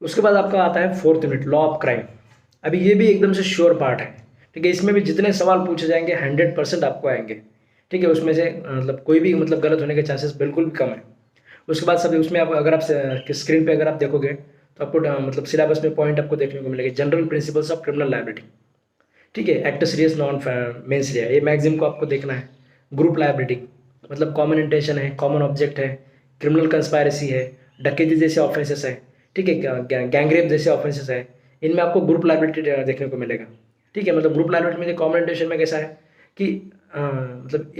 उसके बाद आपका आता है fourth unit, law of crime. अभी ये भी एकदम से श्योर पार्ट है, ठीक है। इसमें भी जितने सवाल पूछे जाएंगे 100% आपको आएंगे, ठीक है। उसमें से मतलब कोई भी मतलब गलत होने के चांसेस बिल्कुल भी कम है। उसके बाद सभी उसमें आप अगर आप स्क्रीन पे अगर आप देखोगे तो आपको मतलब सिलेबस में पॉइंट आपको देखने को मिलेगा, general principles of criminal liability, ठीक है। एक्ट सीरियस नॉन मेंस लिया, ये मैगजीन को आपको देखना है। ग्रुप लायबिलिटी मतलब कॉमन इंटेंशन है, कॉमन ऑब्जेक्ट है, क्रिमिनल कंस्पायरेसी है, डकैती जैसे ऑफेंसेस है, ठीक है, गैंगरेप जैसे ऑफेंसेस है, इनमें आपको ग्रुप लायबिलिटी देखने को मिलेगा, ठीक है। मतलब ग्रुप लायबिलिटी में कॉमन इंटेंशन में कैसा है कि मतलब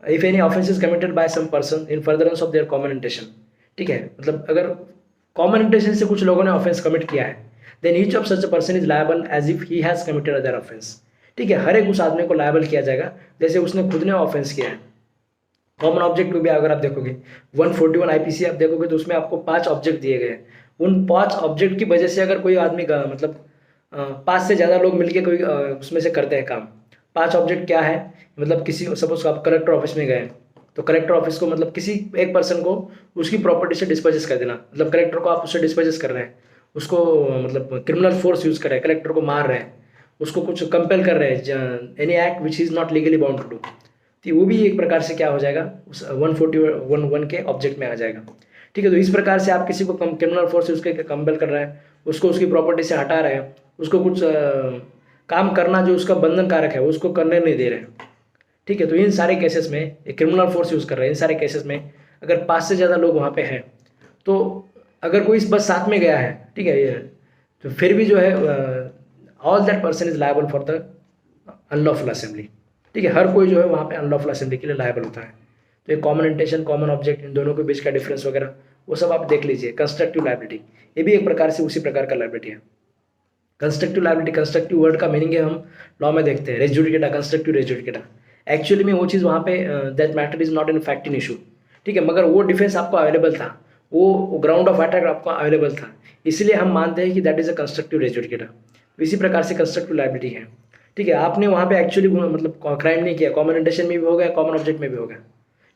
if any offence is committed by some person in furtherance of their common intention, ठीक है। मतलब अगर कॉमन इंटेंशन से कुछ लोगों ने ऑफेंस कमिट किया है, then each of such person is liable as if he has committed other offence, ठीक है। हर एक उस आदमी को लायबल किया जाएगा जैसे उसने खुद ने ऑफेंस किया है। कॉमन ऑब्जेक्ट को भी अगर आप देखोगे 141 आईपीसी आप देखोगे तो उसमें आपको 5 ऑब्जेक्ट दिए गए हैं। उन 5 ऑब्जेक्ट की वजह से अगर कोई आदमी का मतलब 5 से ज़्यादा लोग मिलकर कोई उसमें से करते हैं काम। 5 ऑब्जेक्ट क्या है, मतलब किसी सपोज आप कलेक्टर ऑफिस में गए तो कलेक्टर ऑफिस को मतलब किसी एक पर्सन को उसकी प्रॉपर्टी से डिस्पोजेस कर देना, मतलब कलेक्टर को आप उससे डिस्पोजेस कर रहे हैं, उसको मतलब क्रिमिनल फोर्स यूज़ कर रहे हैं, कलेक्टर को मार रहे हैं, उसको कुछ कंपेल कर रहे हैं, any act which is not legally bound to do, तो वो भी एक प्रकार से क्या हो जाएगा उस 141 के ऑब्जेक्ट में आ जाएगा, ठीक है। तो इस प्रकार से आप किसी को क्रिमिनल फोर्स यूज करके कंपेल कर रहे हैं, उसको उसकी प्रॉपर्टी से हटा रहे हैं, उसको कुछ काम करना जो उसका बंधन कारक है उसको करने नहीं दे रहे हैं, ठीक है। तो इन सारे केसेस में क्रिमिनल फोर्स यूज़ कर रहे हैं, इन सारे केसेस में अगर 5 से ज़्यादा लोग वहाँ पे हैं तो अगर कोई बस साथ में गया है, ठीक है, ये तो फिर भी जो है all that person is liable for the unlawful assembly, ठीक है। हर कोई जो है वहाँ पे अनलॉफुल असेंबली के लिए लायबल होता है। तो ये कॉमन इंटेंशन, कॉमन ऑब्जेक्ट, इन दोनों के बीच का डिफरेंस वगैरह वो सब आप देख लीजिए। कंस्ट्रक्टिव लायबिलिटी ये भी एक प्रकार से उसी प्रकार का लायबिलिटी है। कंस्ट्रक्टिव लायबिलिटी, कंस्ट्रक्टिव वर्ड का मीनिंग है हम लॉ में देखते हैं res judicata, constructive res judicata. Actually में वो चीज़ वहाँ पे that matter is not in fact in issue, ठीक है, मगर वो डिफेंस आपको अवेलेबल था, वो ग्राउंड ऑफ अटैक आपको अवेलेबल था, इसलिए हम मानते हैं कि that is a constructive res judicata. तो इसी प्रकार से कंस्ट्रक्टिव लायबिलिटी है, ठीक है। आपने वहाँ पे एक्चुअली मतलब क्राइम नहीं किया, कॉमन इंटेंशन में भी हो गया, कॉमन ऑब्जेक्ट में भी हो गया,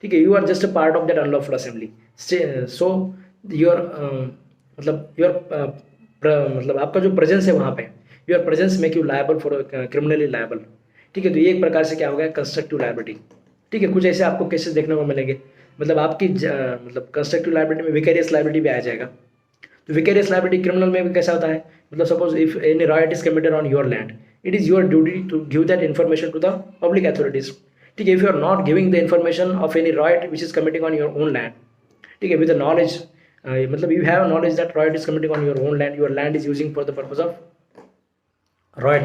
ठीक है। You are just a part of that unlawful assembly, so your मतलब योर मतलब आपका जो प्रेजेंस है वहाँ पे, your presence make you liable for criminally liable, ठीक है। तो ये एक प्रकार से क्या हो गया कंस्ट्रक्टिव लायबिलिटी, ठीक है। कुछ ऐसे आपको केसेस देखने को मिलेंगे, मतलब आपकी मतलब कंस्ट्रक्टिव लायबिलिटी में विकेरियस लायबिलिटी भी आ जाएगा। तो विकेरियस लायबिलिटी क्रिमिनल में भी कैसा होता है, मतलब suppose if any riot is committed on your land, it is your duty to give that information to the public authorities, ठीक है। If you are not giving the information of any riot which is committing on your own land, ठीक है, with the knowledge मतलब you have knowledge that riot is committing on your land is using for the purpose of riot,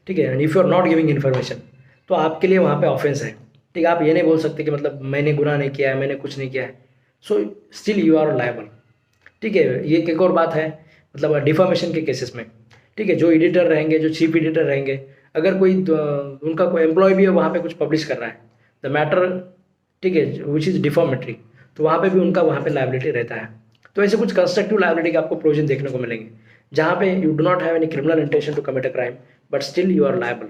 ठीक है, and if you are not giving information तो आपके लिए वहाँ पे ऑफेंस है, ठीक है। आप ये नहीं बोल सकते कि मतलब मैंने गुनाह नहीं किया है, मैंने कुछ नहीं किया है, so still you are liable, ठीक है। ये एक और बात है मतलब डिफॉर्मेशन के केसेस में, ठीक है, जो एडिटर रहेंगे, जो चीफ एडिटर रहेंगे, अगर कोई उनका कोई एम्प्लॉय भी है वहाँ पे कुछ पब्लिश कर रहा है द मैटर, ठीक है, विच इज़ डिफॉर्मेटरी, तो वहाँ पे भी उनका वहाँ पे लायबिलिटी रहता है। तो ऐसे कुछ कंस्ट्रक्टिव लायबिलिटी के आपको प्रोविजन देखने को मिलेंगे जहाँ पे you do not have any criminal intention to commit a crime but still you are liable,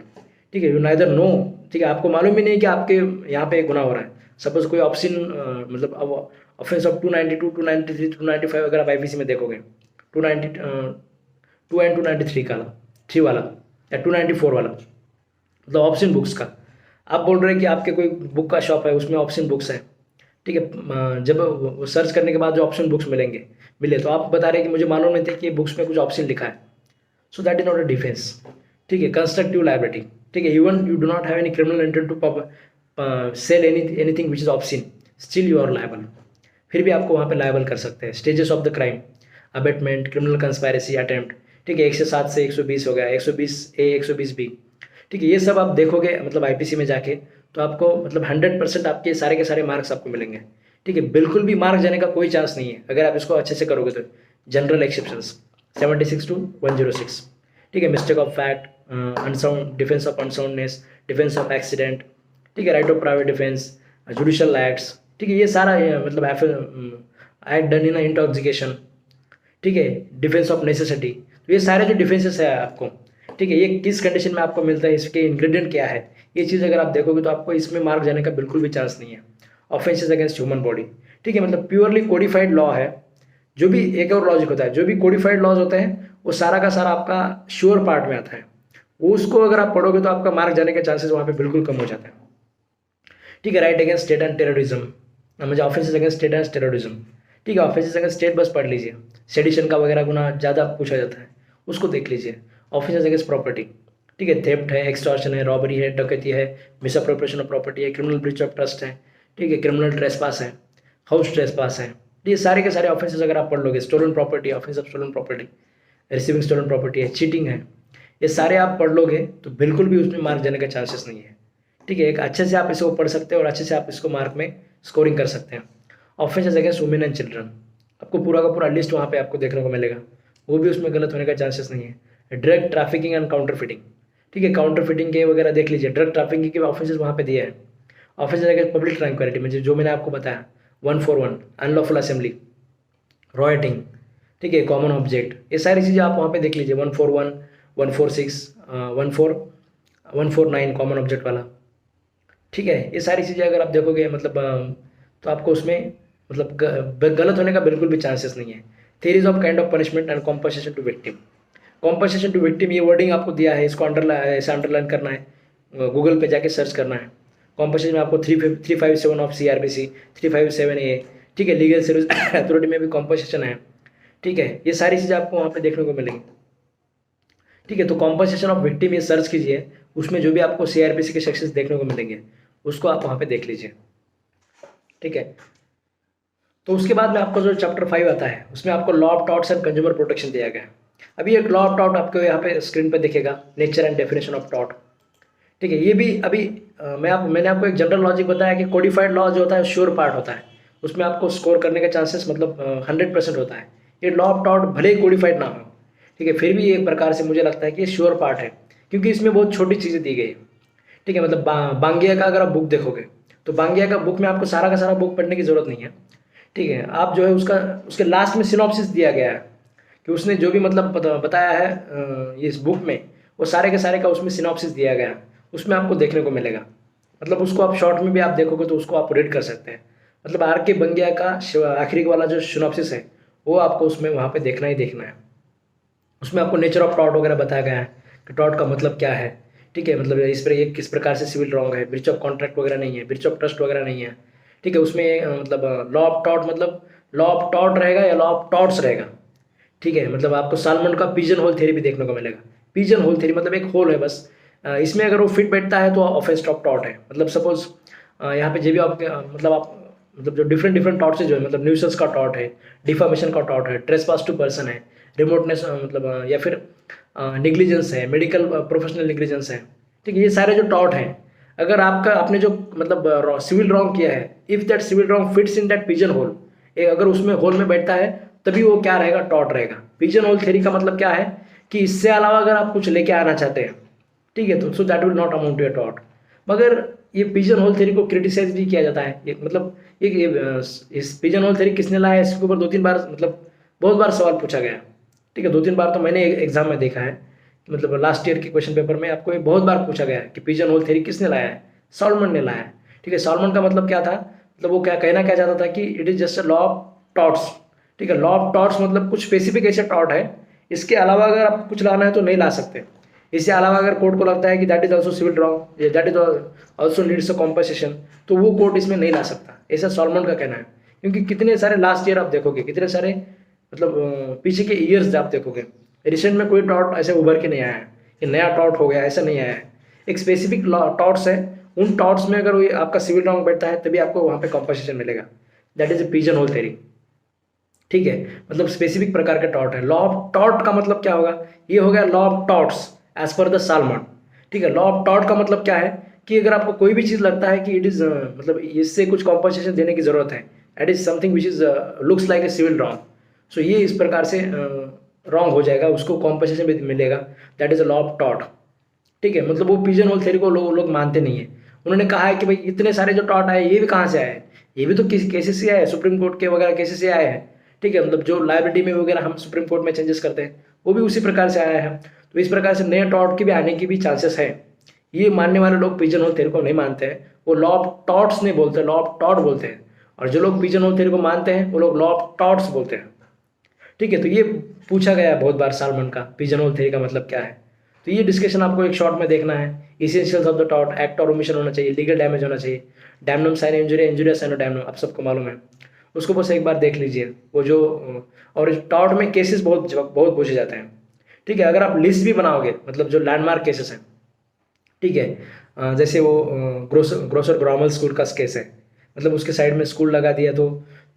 ठीक है। यू नाइदर नो, ठीक है, आपको मालूम ही नहीं कि आपके यहाँ पे गुनाह हो रहा है। सपोज कोई ऑप्शन मतलब अब ऑफेंस ऑफ 292, 293, 295 अगर आप आईपीसी में देखोगे 292 एंड 293 का 3 वाला या 294 वाला, मतलब ऑप्शन बुक्स का आप बोल रहे हैं कि आपके कोई बुक का शॉप है उसमें ऑप्शन बुक्स है, ठीक है। जब वो सर्च करने के बाद जो ऑप्शन बुक्स मिले तो आप बता रहे हैं कि मुझे मालूम नहीं था कि बुक्स में कुछ ऑप्शन लिखा है, so that is not a defence, ठीक है। कंस्ट्रक्टिव लायबिलिटी, ठीक है, even you do not have any criminal intent to sell anything which is option, still you are liable, फिर भी आपको वहाँ पे लायबल कर सकते हैं। Stages of the crime, abetment, criminal conspiracy, attempt, ठीक है, 1 से 7 से 120 हो गया, 120A, 120B, ठीक है। ये सब आप देखोगे मतलब आईपीसी में जाके तो आपको मतलब 100% आपके सारे के सारे मार्क्स आपको मिलेंगे, ठीक है। बिल्कुल भी मार्क जाने का कोई चांस नहीं है अगर आप इसको अच्छे से करोगे तो। जनरल एक्सेप्शंस 76 to 106, ठीक है, mistake of fact, unsound defence of unsoundness, defence of accident, ठीक है, right of private defence, judicial acts, ठीक है, ये सारा मतलब एक्ट डन इन इंटॉक्सिकेशन, ठीक है, डिफेंस ऑफ नेसेसिटी, तो ये सारे जो डिफेंसेस है आपको, ठीक है, ये किस कंडीशन में आपको मिलता है, इसके इंग्रेडिएंट क्या है, ये चीज़ अगर आप देखोगे तो आपको इसमें मार्क जाने का बिल्कुल भी चांस नहीं है। ऑफेंसेस अगेंस्ट ह्यूमन बॉडी, ठीक है, मतलब प्योरली कोडिफाइड लॉ है जो भी एक और लॉजिक होता है, जो भी कोडिफाइड लॉज होते हैं वो सारा का सारा आपका श्योर पार्ट में आता है, वो उसको अगर आप पढ़ोगे तो आपका मार्क जाने के चांसेस वहाँ पे बिल्कुल कम हो जाते हैं। ठीक है, right against state and terrorism, मुझे offences against state and terrorism. ठीक है, ऑफेंसेस अगेंस्ट स्टेट बस पढ़ लीजिए, सेडिशन का वगैरह गुना ज़्यादा पूछा जाता है, उसको देख लीजिए। ऑफेंसेस अगेंस्ट प्रॉपर्टी, ठीक है, थेफ्ट है, एक्सटॉर्शन है, रॉबरी है, डकैती है, मिसअप्रोप्रिएशन ऑफ प्रॉपर्टी है, क्रिमिनल ब्रीच ऑफ ट्रस्ट है, ठीक है, क्रिमिनल ट्रेसपास है, हाउस ट्रेसपास है। ये सारे के सारे ऑफेंसेस अगर आप पढ़ लोगे, stolen property, offence of stolen property, receiving stolen property है, चीटिंग है, ये सारे आप पढ़ लोगे तो बिल्कुल भी उसमें मार्क जाने का चांसेस नहीं है। ठीक है, एक अच्छे से आप इसको पढ़ सकते हैं और अच्छे से आप इसको मार्क में स्कोरिंग कर सकते हैं। Offences against women and children, आपको पूरा का पूरा लिस्ट वहाँ पे आपको देखने को मिलेगा, वो भी उसमें गलत होने का चांसेस नहीं है। Drug trafficking and counter fitting, ठीक है, काउंटर फिटिंग के वगैरह देख लीजिए, ड्रग ट्रैफिकिंग के ऑफेंसेस वहाँ पे दिए हैं। ऑफेंसेस अगेंस्ट पब्लिक ट्रैंक्विलिटी में जो मैंने आपको बताया, 141 अनलॉफुल असेंबली, रॉयटिंग, ठीक है, कॉमन ऑब्जेक्ट, ये सारी चीज़ें आप वहाँ पे देख लीजिए, 141, 146, 149 कॉमन ऑब्जेक्ट वाला। ठीक है, ये सारी चीज़ें अगर आप देखोगे मतलब तो आपको उसमें मतलब गलत होने का बिल्कुल भी चांसेस नहीं है। Theories of kind of punishment and compensation to victim, compensation to victim ये वर्डिंग आपको दिया है, इसको ऐसे अंडरलाइन करना है, गूगल पे जाके सर्च करना है। कॉम्पनसेशन में आपको 357 ऑफ CRPC, 357A, ठीक है, लीगल सर्विस अथॉरिटी में भी कॉम्पनसेशन है। ठीक है, ये सारी चीज़ें आपको वहाँ पे देखने को मिलेंगी। ठीक है, तो कॉम्पनसेशन ऑफ विक्टिम ये सर्च कीजिए, उसमें जो भी आपको CRPC के सेक्शंस देखने को मिलेंगे उसको आप वहाँ पे देख लीजिए। ठीक है, तो उसके बाद में आपको जो चैप्टर 5 आता है उसमें आपको law of torts and consumer protection दिया गया है। अभी एक लॉ ऑफ टॉर्ट आपको यहाँ पे स्क्रीन पे दिखेगा, nature and definition of tort. ठीक है, ये भी अभी मैंने आपको एक जनरल लॉजिक बताया कि कोडिफाइड लॉ जो होता है श्योर पार्ट होता है, उसमें आपको स्कोर करने का चांसेस मतलब 100% होता है। ये लॉ ऑफ टॉर्ट भले ही कोडिफाइड ना हो, ठीक है, फिर भी एक प्रकार से मुझे लगता है कि ये श्योर पार्ट है, क्योंकि इसमें बहुत छोटी चीज़ें दी गई है। ठीक है, मतलब बांगिया का अगर आप बुक देखोगे तो बांगिया का बुक में आपको सारा का सारा बुक पढ़ने की ज़रूरत नहीं है। ठीक है, आप जो है उसके लास्ट में सिनॉप्सिस दिया गया है कि उसने जो भी मतलब बताया है इस बुक में, वो सारे के सारे का उसमें सिनॉप्सिस दिया गया है, उसमें आपको देखने को मिलेगा। मतलब उसको आप शॉर्ट में भी आप देखोगे तो उसको आप रीड कर सकते हैं। मतलब RK बंगिया का आखिरी वाला जो सिनॉप्सिस है वो आपको उसमें वहाँ पे देखना ही देखना है। उसमें आपको नेचर ऑफ टॉर्ट वगैरह बताया गया है कि टॉर्ट का मतलब क्या है। ठीक है, मतलब इस पर ये किस प्रकार से सिविल रॉन्ग है, ब्रीच ऑफ कॉन्ट्रैक्ट वगैरह नहीं है, ब्रीच ऑफ ट्रस्ट वगैरह नहीं है। ठीक है, उसमें मतलब लॉ ऑफ टॉर्ट मतलब लॉ ऑफ टॉर्ट रहेगा या लॉ ऑफ टॉर्ट्स रहेगा। ठीक है, मतलब आपको सालमन का पिजन होल थ्योरी भी देखने को मिलेगा। पिजन होल थ्योरी मतलब एक होल है बस, इसमें अगर वो फिट बैठता है तो ऑफेंस ऑफ टॉर्ट है। मतलब सपोज यहाँ पे जो भी आप मतलब जो डिफरेंट टॉर्ट्स जो है, मतलब न्यूसेंस का टॉर्ट है, डिफामेशन का टॉर्ट है, ट्रेसपास टू पर्सन है, रिमोटनेस मतलब या फिर निग्लिजेंस है, मेडिकल प्रोफेशनल निग्लिजेंस है। ठीक है, ये सारे जो टॉर्ट हैं, अगर आपने जो मतलब सिविल रॉन्ग किया है, if that civil wrong fits in that pigeon hole, अगर उसमें होल में बैठता है तभी वो क्या रहेगा, टॉर्ट रहेगा। पिजन होल थ्योरी का मतलब क्या है कि इससे अलावा अगर आप कुछ लेके आना चाहते हैं, ठीक है, तो so that will not amount to a tort. मगर ये पिजन होल थ्योरी को क्रिटिसाइज भी किया जाता है। ये मतलब इस पिजन होल थ्योरी किसने लाया, इसके ऊपर 2-3 बार मतलब बहुत बार सवाल पूछा गया। ठीक है, 2-3 बार तो मैंने एग्जाम में देखा है कि मतलब लास्ट ईयर के क्वेश्चन पेपर में आपको ये बहुत बार पूछा गया है कि पिजन होल थ्योरी किसने लाया है, सॉल्मन ने लाया है। ठीक है, सॉल्मन का मतलब क्या था, मतलब वो क्या कहना क्या चाहता था कि it is just a law of torts. ठीक है, लॉ ऑफ टॉर्ट्स मतलब कुछ स्पेसिफिक ऐसे टॉर्ट है, इसके अलावा अगर आप कुछ लाना है तो नहीं ला सकते। इससे अलावा अगर कोर्ट को लगता है कि that is also civil wrong, that is also needs a compensation, तो वो कोर्ट इसमें नहीं ला सकता, ऐसा सॉल्मन का कहना है। क्योंकि कितने सारे लास्ट ईयर आप देखोगे, कितने सारे मतलब पीछे के ईयर्स आप देखोगे, रिसेंट में कोई टॉर्ट ऐसे उभर के नहीं आया है कि नया टॉर्ट हो गया, ऐसा नहीं आया है। एक स्पेसिफिक टॉर्ट्स है, उन टॉर्ट्स में अगर आपका सिविल रॉन्ग बैठता है तभी आपको वहाँ पे कॉम्पनसेशन मिलेगा। That is a pigeon hole theory. ठीक है, मतलब स्पेसिफिक प्रकार के टॉर्ट है। लॉ ऑफ टॉर्ट का मतलब क्या होगा, ये हो गया law of torts as per the Salmond. ठीक है, लॉ ऑफ टॉर्ट का मतलब क्या है कि अगर आपको कोई भी चीज़ लगता है कि इट इज़ मतलब इससे कुछ कॉम्पनसेशन देने की ज़रूरत है, that is something which is looks like a civil wrong, so ये इस प्रकार से रॉन्ग हो जाएगा, उसको कॉम्पनसेशन भी मिलेगा, that is a law of tort. ठीक है, मतलब वो पिजन होल थ्योरी को लोग मानते नहीं है। उन्होंने कहा है कि भाई इतने सारे जो टॉर्ट आए ये भी कहाँ से आए, ये भी तो किसी केसेस से आए, सुप्रीम कोर्ट के वगैरह केसेस से आए हैं। ठीक है, मतलब जो लाइबिलिटी में वगैरह हम सुप्रीम कोर्ट में चेंजेस करते हैं वो भी उसी प्रकार से आया है। तो इस प्रकार से नए टॉर्ट के भी आने की भी चांसेस है। ये मानने वाले लोग पिजन होल थ्योरी को नहीं मानते हैं, वो लॉ ऑफ टॉर्ट्स नहीं बोलते, लॉ ऑफ टॉर्ट बोलते हैं। और जो लोग पिजन होल थ्योरी को मानते हैं वो लोग लॉ ऑफ टॉर्ट्स बोलते हैं। ठीक है, तो ये पूछा गया है बहुत बार सालमन का, पिजन होल थ्योरी का मतलब क्या है। तो ये डिस्कशन आपको एक शॉर्ट में देखना है। Essentials of the taught, act और ओमिशन होना चाहिए, लीगल डैमेज होना चाहिए, डैमनम साइन इंजुरी, इंजुरिया साइन और डैमनम, आप सबको मालूम है, उसको बस एक बार देख लीजिए। वो जो और टॉट में केसेस बहुत बहुत पूछे जाते हैं। ठीक है, अगर आप लिस्ट भी बनाओगे, मतलब जो लैंडमार्क केसेस हैं, ठीक है, जैसे वो ग्रोसर ग्रामल स्कूल का केस है, मतलब उसके साइड में स्कूल लगा दिया तो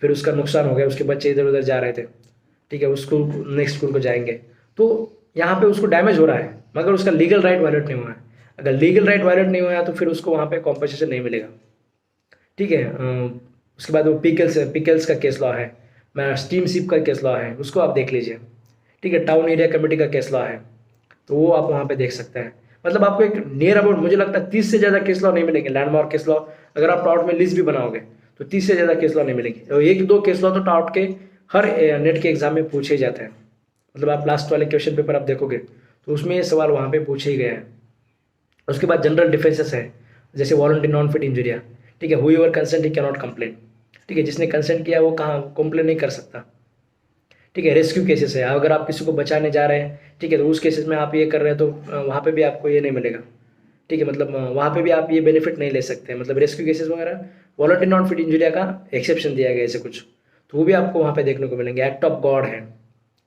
फिर उसका नुकसान हो गया, उसके बच्चे इधर उधर जा रहे थे, ठीक है, उस स्कूल नेक्स्ट स्कूल को जाएंगे, तो यहाँ पे उसको डैमेज हो रहा है मगर उसका लीगल राइट वायलेट नहीं हुआ है। अगर लीगल राइट वायलेट नहीं हुआ है तो फिर उसको वहाँ पे कॉम्पनसेशन नहीं मिलेगा। ठीक है, उसके बाद वो पिकल्स का केस लॉ है, मैं स्टीम शिप का केस लॉ है, उसको आप देख लीजिए। ठीक है, टाउन एरिया कमेटी का केस लॉ है, तो वो आप वहाँ पे देख सकते हैं। मतलब आपको एक नियर अबाउट मुझे लगता है 30 से ज़्यादा केस लॉ नहीं मिलेंगे, लैंडमार्क केस लॉ अगर आप टॉट में लिस्ट भी बनाओगे तो 30 से ज़्यादा केस लॉ नहीं मिलेंगे। और एक दो केस लॉ तो टॉट के हर नेट के एग्जाम में पूछे जाते हैं। मतलब आप लास्ट वाले क्वेश्चन पेपर आप देखोगे तो उसमें ये सवाल वहाँ पे पूछे ही गए हैं। उसके बाद जनरल डिफेंसेस है, जैसे वॉलंटरी नॉन फिट इंजरिया, ठीक है, हुई over consent he can not complain, ठीक है, जिसने कंसेंट किया वो कहाँ कंप्लेन नहीं कर सकता। ठीक है, रेस्क्यू केसेस है, अगर आप किसी को बचाने जा रहे हैं, ठीक है, तो उस केसेस में आप ये कर रहे हैं तो वहाँ पे भी आपको ये नहीं मिलेगा। ठीक है, मतलब वहाँ पे भी आप ये बेनिफिट नहीं ले सकते हैं, मतलब रेस्क्यू केसेस वगैरह वॉलंटरी नॉन फिट इंजरिया का एक्सेप्शन दिया गया ऐसे कुछ, तो वो भी आपको वहाँ पे देखने को मिलेंगे। एक्ट ऑफ गॉड है,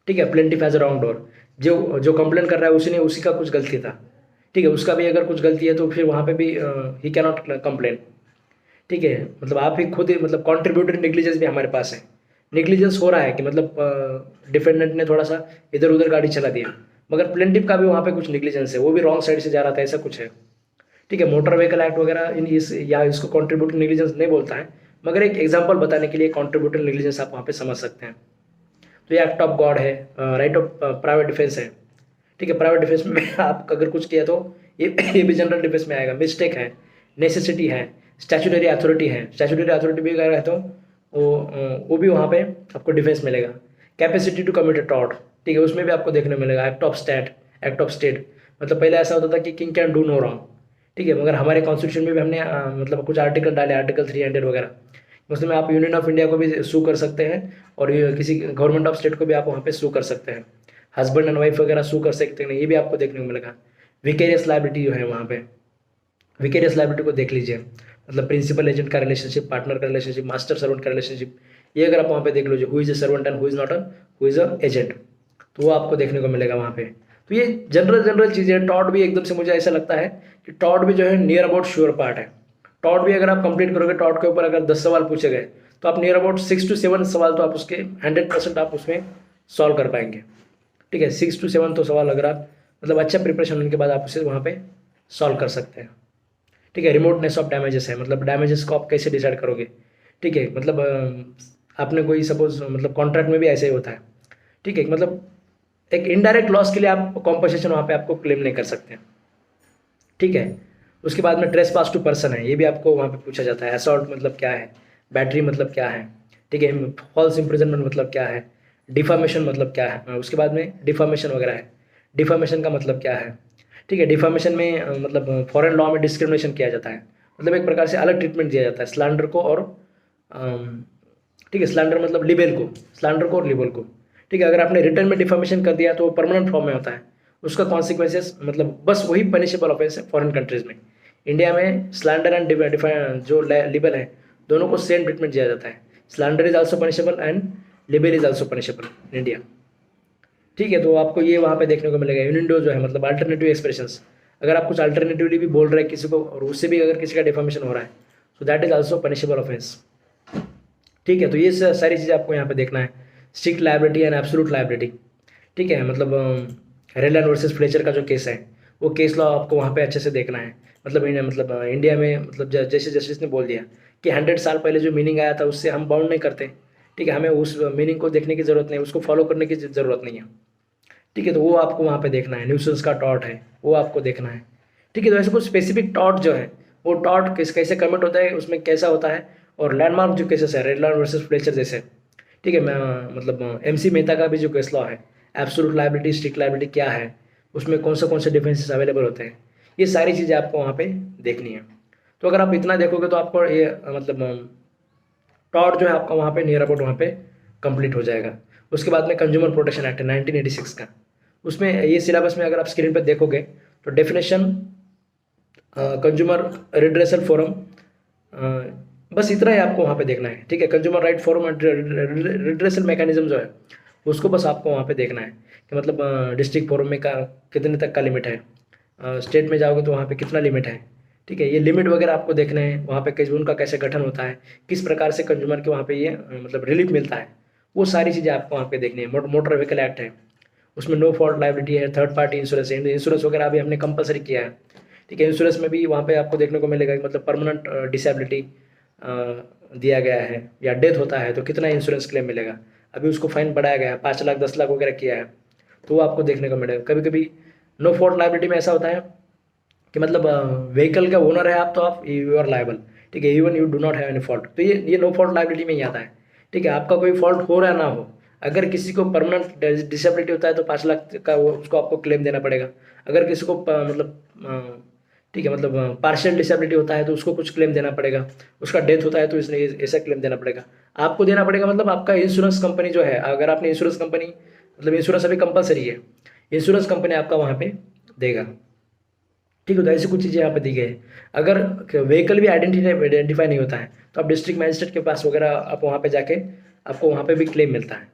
ठीक है, plaintiff as a wrongdoer, जो कंप्लेन कर रहा है उसी का कुछ गलती था, ठीक है, उसका भी अगर कुछ गलती है तो फिर वहाँ पे भी ही कैन नॉट कंप्लेन। ठीक है, मतलब आप ही खुद ही मतलब कॉन्ट्रीब्यूटरी नेग्लिजेंस भी हमारे पास है, नेग्लिजेंस हो रहा है कि मतलब डिफेंडेंट ने थोड़ा सा इधर उधर गाड़ी चला दिया, मगर प्लेंटिफ का भी वहाँ पे कुछ नेग्लिजेंस है, वो भी रॉन्ग साइड से जा रहा था, ऐसा कुछ है। ठीक है, मोटर व्हीकल एक्ट वगैरह इन इस या इसको कॉन्ट्रीब्यूटरी नेग्लिजेंस नहीं बोलता है, मगर एक एग्जाम्पल बताने के लिए कॉन्ट्रीब्यूटरी नेग्लिजेंस आप वहाँ पे समझ सकते हैं। तो ये एक्ट ऑफ गॉड है, राइट ऑफ प्राइवेट डिफेंस है। ठीक है, प्राइवेट डिफेंस में आप अगर कुछ किया तो ये भी जनरल डिफेंस में आएगा। मिस्टेक है, नेसेसिटी है, स्टैट्यूटरी अथॉरिटी है, स्टैट्यूटरी अथॉरिटी भी अगर है तो वो भी वहाँ पे आपको डिफेंस मिलेगा। Capacity to commit a tort, ठीक है, उसमें भी आपको देखने मिलेगा। एक्ट ऑफ स्टेट, मतलब पहले ऐसा होता था कि king can do no wrong, ठीक है, मगर हमारे कॉन्स्टिट्यूशन में भी हमने मतलब कुछ आर्टिकल डाले, आर्टिकल 300 वगैरह, उसमें आप यूनियन ऑफ इंडिया को भी सू कर सकते हैं और ये किसी गवर्नमेंट ऑफ स्टेट को भी आप वहाँ पे सू कर सकते हैं, हस्बैंड एंड वाइफ वगैरह सू कर सकते हैं, ये भी आपको देखने को मिलेगा। विकेरियस लायबिलिटी जो है वहाँ पे, विकेरियस लायबिलिटी को देख लीजिए, मतलब प्रिंसिपल एजेंट का रिलेशनशिप, पार्टनर का रिलेशनशिप, मास्टर सर्वेंट का रिलेशनशिप, ये अगर आप वहाँ पे देख लीजिए, who is a servant and who is not who is a agent, तो वो आपको देखने को मिलेगा वहाँ पे। तो ये जनरल चीज़ें। टॉट भी एकदम से मुझे ऐसा लगता है कि टॉट भी जो है नियर अबाउट श्योर पार्ट है। टॉट भी अगर आप कंप्लीट करोगे, टॉट के ऊपर अगर 10 सवाल पूछे गए तो आप नियर अबाउट 6 to 7 सवाल तो आप उसके 100% आप उसमें सॉल्व कर पाएंगे। ठीक है, 6 to 7 तो सवाल अगर आप मतलब अच्छा प्रिपरेशन होने के बाद आप उसे वहाँ पे सॉल्व कर सकते हैं। ठीक है, रिमोटनेस ऑफ डैमेजेस है, मतलब डैमेजेस को आप कैसे डिसाइड करोगे। ठीक है, मतलब आपने कोई सपोज मतलब कॉन्ट्रैक्ट में भी ऐसे ही होता है। ठीक है, मतलब एक इनडायरेक्ट लॉस के लिए आप कॉम्पनसेशन वहाँ पे आपको क्लेम नहीं कर सकते हैं। ठीक है, उसके बाद में ट्रेस पास टू पर्सन है, ये भी आपको वहाँ पे पूछा जाता है। असॉल्ट मतलब क्या है, बैटरी मतलब क्या है, ठीक है, फॉल्स इम्प्रिजनमेंट मतलब क्या है, डिफामेशन मतलब क्या है, उसके बाद में डिफामेशन वगैरह है, डिफामेशन का मतलब क्या है। ठीक है, डिफामेशन में मतलब फॉरेन लॉ में डिस्क्रिमिनेशन किया जाता है, मतलब एक प्रकार से अलग ट्रीटमेंट दिया जाता है स्लैंडर को और ठीक है, स्लैंडर मतलब लिबेल को, स्लैंडर को और लिबेल को। ठीक है, अगर आपने रिटर्न में डिफामेशन कर दिया तो वो परमानेंट फॉर्म में होता है, उसका कॉन्सिक्वेंसेस मतलब बस वही पनिशेबल ऑफेंस है फॉरेन कंट्रीज़ में। इंडिया में स्लैंडर एंड जो लिबेल है दोनों को सेम ट्रीटमेंट दिया जाता है। Slander is also punishable and libel is also punishable in India. ठीक है, तो आपको ये वहाँ पे देखने को मिलेगा। यूनिडो जो है मतलब अल्टरनेटिव एक्सप्रेशंस, अगर आप कुछ अल्टरनेटिवली भी बोल रहे हैं किसी को और उससे भी अगर किसी का डिफॉर्मेशन हो रहा है तो that is also punishable offence. ठीक है, तो ये सारी चीज़ें आपको यहाँ पे देखना है। Strict liability and absolute liability, ठीक है, मतलब रेलैंड वर्सेस फ्लेचर का जो केस है वो केस लॉ आपको वहाँ पे अच्छे से देखना है। मतलब इंडिया में मतलब जैसे जस्टिस ने बोल दिया कि 100 साल पहले जो मीनिंग आया था उससे हम बाउंड नहीं करते। ठीक है, हमें उस मीनिंग को देखने की ज़रूरत नहीं, उसको फॉलो करने की ज़रूरत नहीं है। ठीक है, तो वो आपको वहाँ पे देखना है। न्यूसेंस का टॉट है वो आपको देखना है। ठीक है, तो ऐसे कुछ स्पेसिफिक टॉट जो है वो टॉट कैसे कमिट होता है, उसमें कैसा होता है, और लैंडमार्क जो केसेस है रेडलैंड वर्सेस फ्लेचर जैसे। ठीक है, मैं मतलब MC मेहता का भी जो केस लॉ है, एब्सोल्यूट लायबिलिटी, स्ट्रिक्ट लायबिलिटी क्या है, उसमें कौन से डिफेंसेस अवेलेबल होते हैं, ये सारी चीज़ें आपको वहाँ पे देखनी है। तो अगर आप इतना देखोगे तो आपको ये मतलब टॉट जो है आपका वहाँ पे नियर अबाउट वहाँ पे कंप्लीट हो जाएगा। उसके बाद में कंज्यूमर प्रोटेक्शन एक्ट है 1986 का। उसमें ये सिलेबस में अगर आप स्क्रीन पर देखोगे तो डेफिनेशन, कंज्यूमर रिड्रेसल फोरम, बस इतना ही आपको वहाँ पे देखना है, ठीक है। Consumer right forum and redressal mechanism जो है उसको बस आपको वहाँ पे देखना है कि मतलब डिस्ट्रिक्ट फोरम में का कितने तक का लिमिट है, स्टेट में जाओगे तो वहाँ पे कितना लिमिट है, ठीक है। ये लिमिट वगैरह आपको देखने हैं, वहाँ पे कैसे उनका कैसे गठन होता है, किस प्रकार से कंज्यूमर के वहाँ पे ये मतलब रिलीफ मिलता है, वो सारी चीज़ें आपको वहाँ पे देखनी है। मोटर व्हीकल एक्ट है, उसमें नो फॉल्ट लायबिलिटी है, थर्ड पार्टी इंश्योरेंस है, इंश्योरेंस वगैरह भी हमने कंपलसरी किया है, ठीक है। इंश्योरेंस में भी वहाँ पे आपको देखने को मिलेगा कि मतलब परमानेंट डिसेबिलिटी दिया गया है या डेथ होता है तो कितना इंश्योरेंस क्लेम मिलेगा। अभी उसको फाइन बढ़ाया गया है, 5 लाख 10 लाख वगैरह किया है, तो वो आपको देखने को मिलेगा। कभी कभी नो फॉल्ट लायबिलिटी में ऐसा होता है कि मतलब व्हीकल का ओनर है आप, तो आप यू आर लायबल, ठीक है, even you do not have any fault, तो ये नो फॉल्ट लायबिलिटी में ही आता है, ठीक है। आपका कोई फॉल्ट हो रहा ना हो, अगर किसी को परमानेंट डिसेबिलिटी होता है तो 5 लाख का वो उसको आपको क्लेम देना पड़ेगा। अगर किसी को मतलब ठीक है मतलब पार्शियल डिसेबिलिटी होता है तो उसको कुछ क्लेम देना पड़ेगा, उसका डेथ होता है तो इसलिए ऐसा क्लेम देना पड़ेगा, आपको देना पड़ेगा। मतलब आपका इंश्योरेंस कंपनी जो है, अगर आपने इंश्योरेंस कंपनी मतलब इंश्योरेंस अभी कंपलसरी है, इंश्योरेंस कंपनी आपका वहाँ पे देगा, ठीक है। तो ऐसी कुछ चीज़ें यहाँ पे दी गई है। अगर व्हीकल भी आइडेंटिफाई नहीं होता है तो आप डिस्ट्रिक्ट मैजिस्ट्रेट के पास वगैरह आप वहाँ पे जाके आपको वहाँ पे भी क्लेम मिलता है,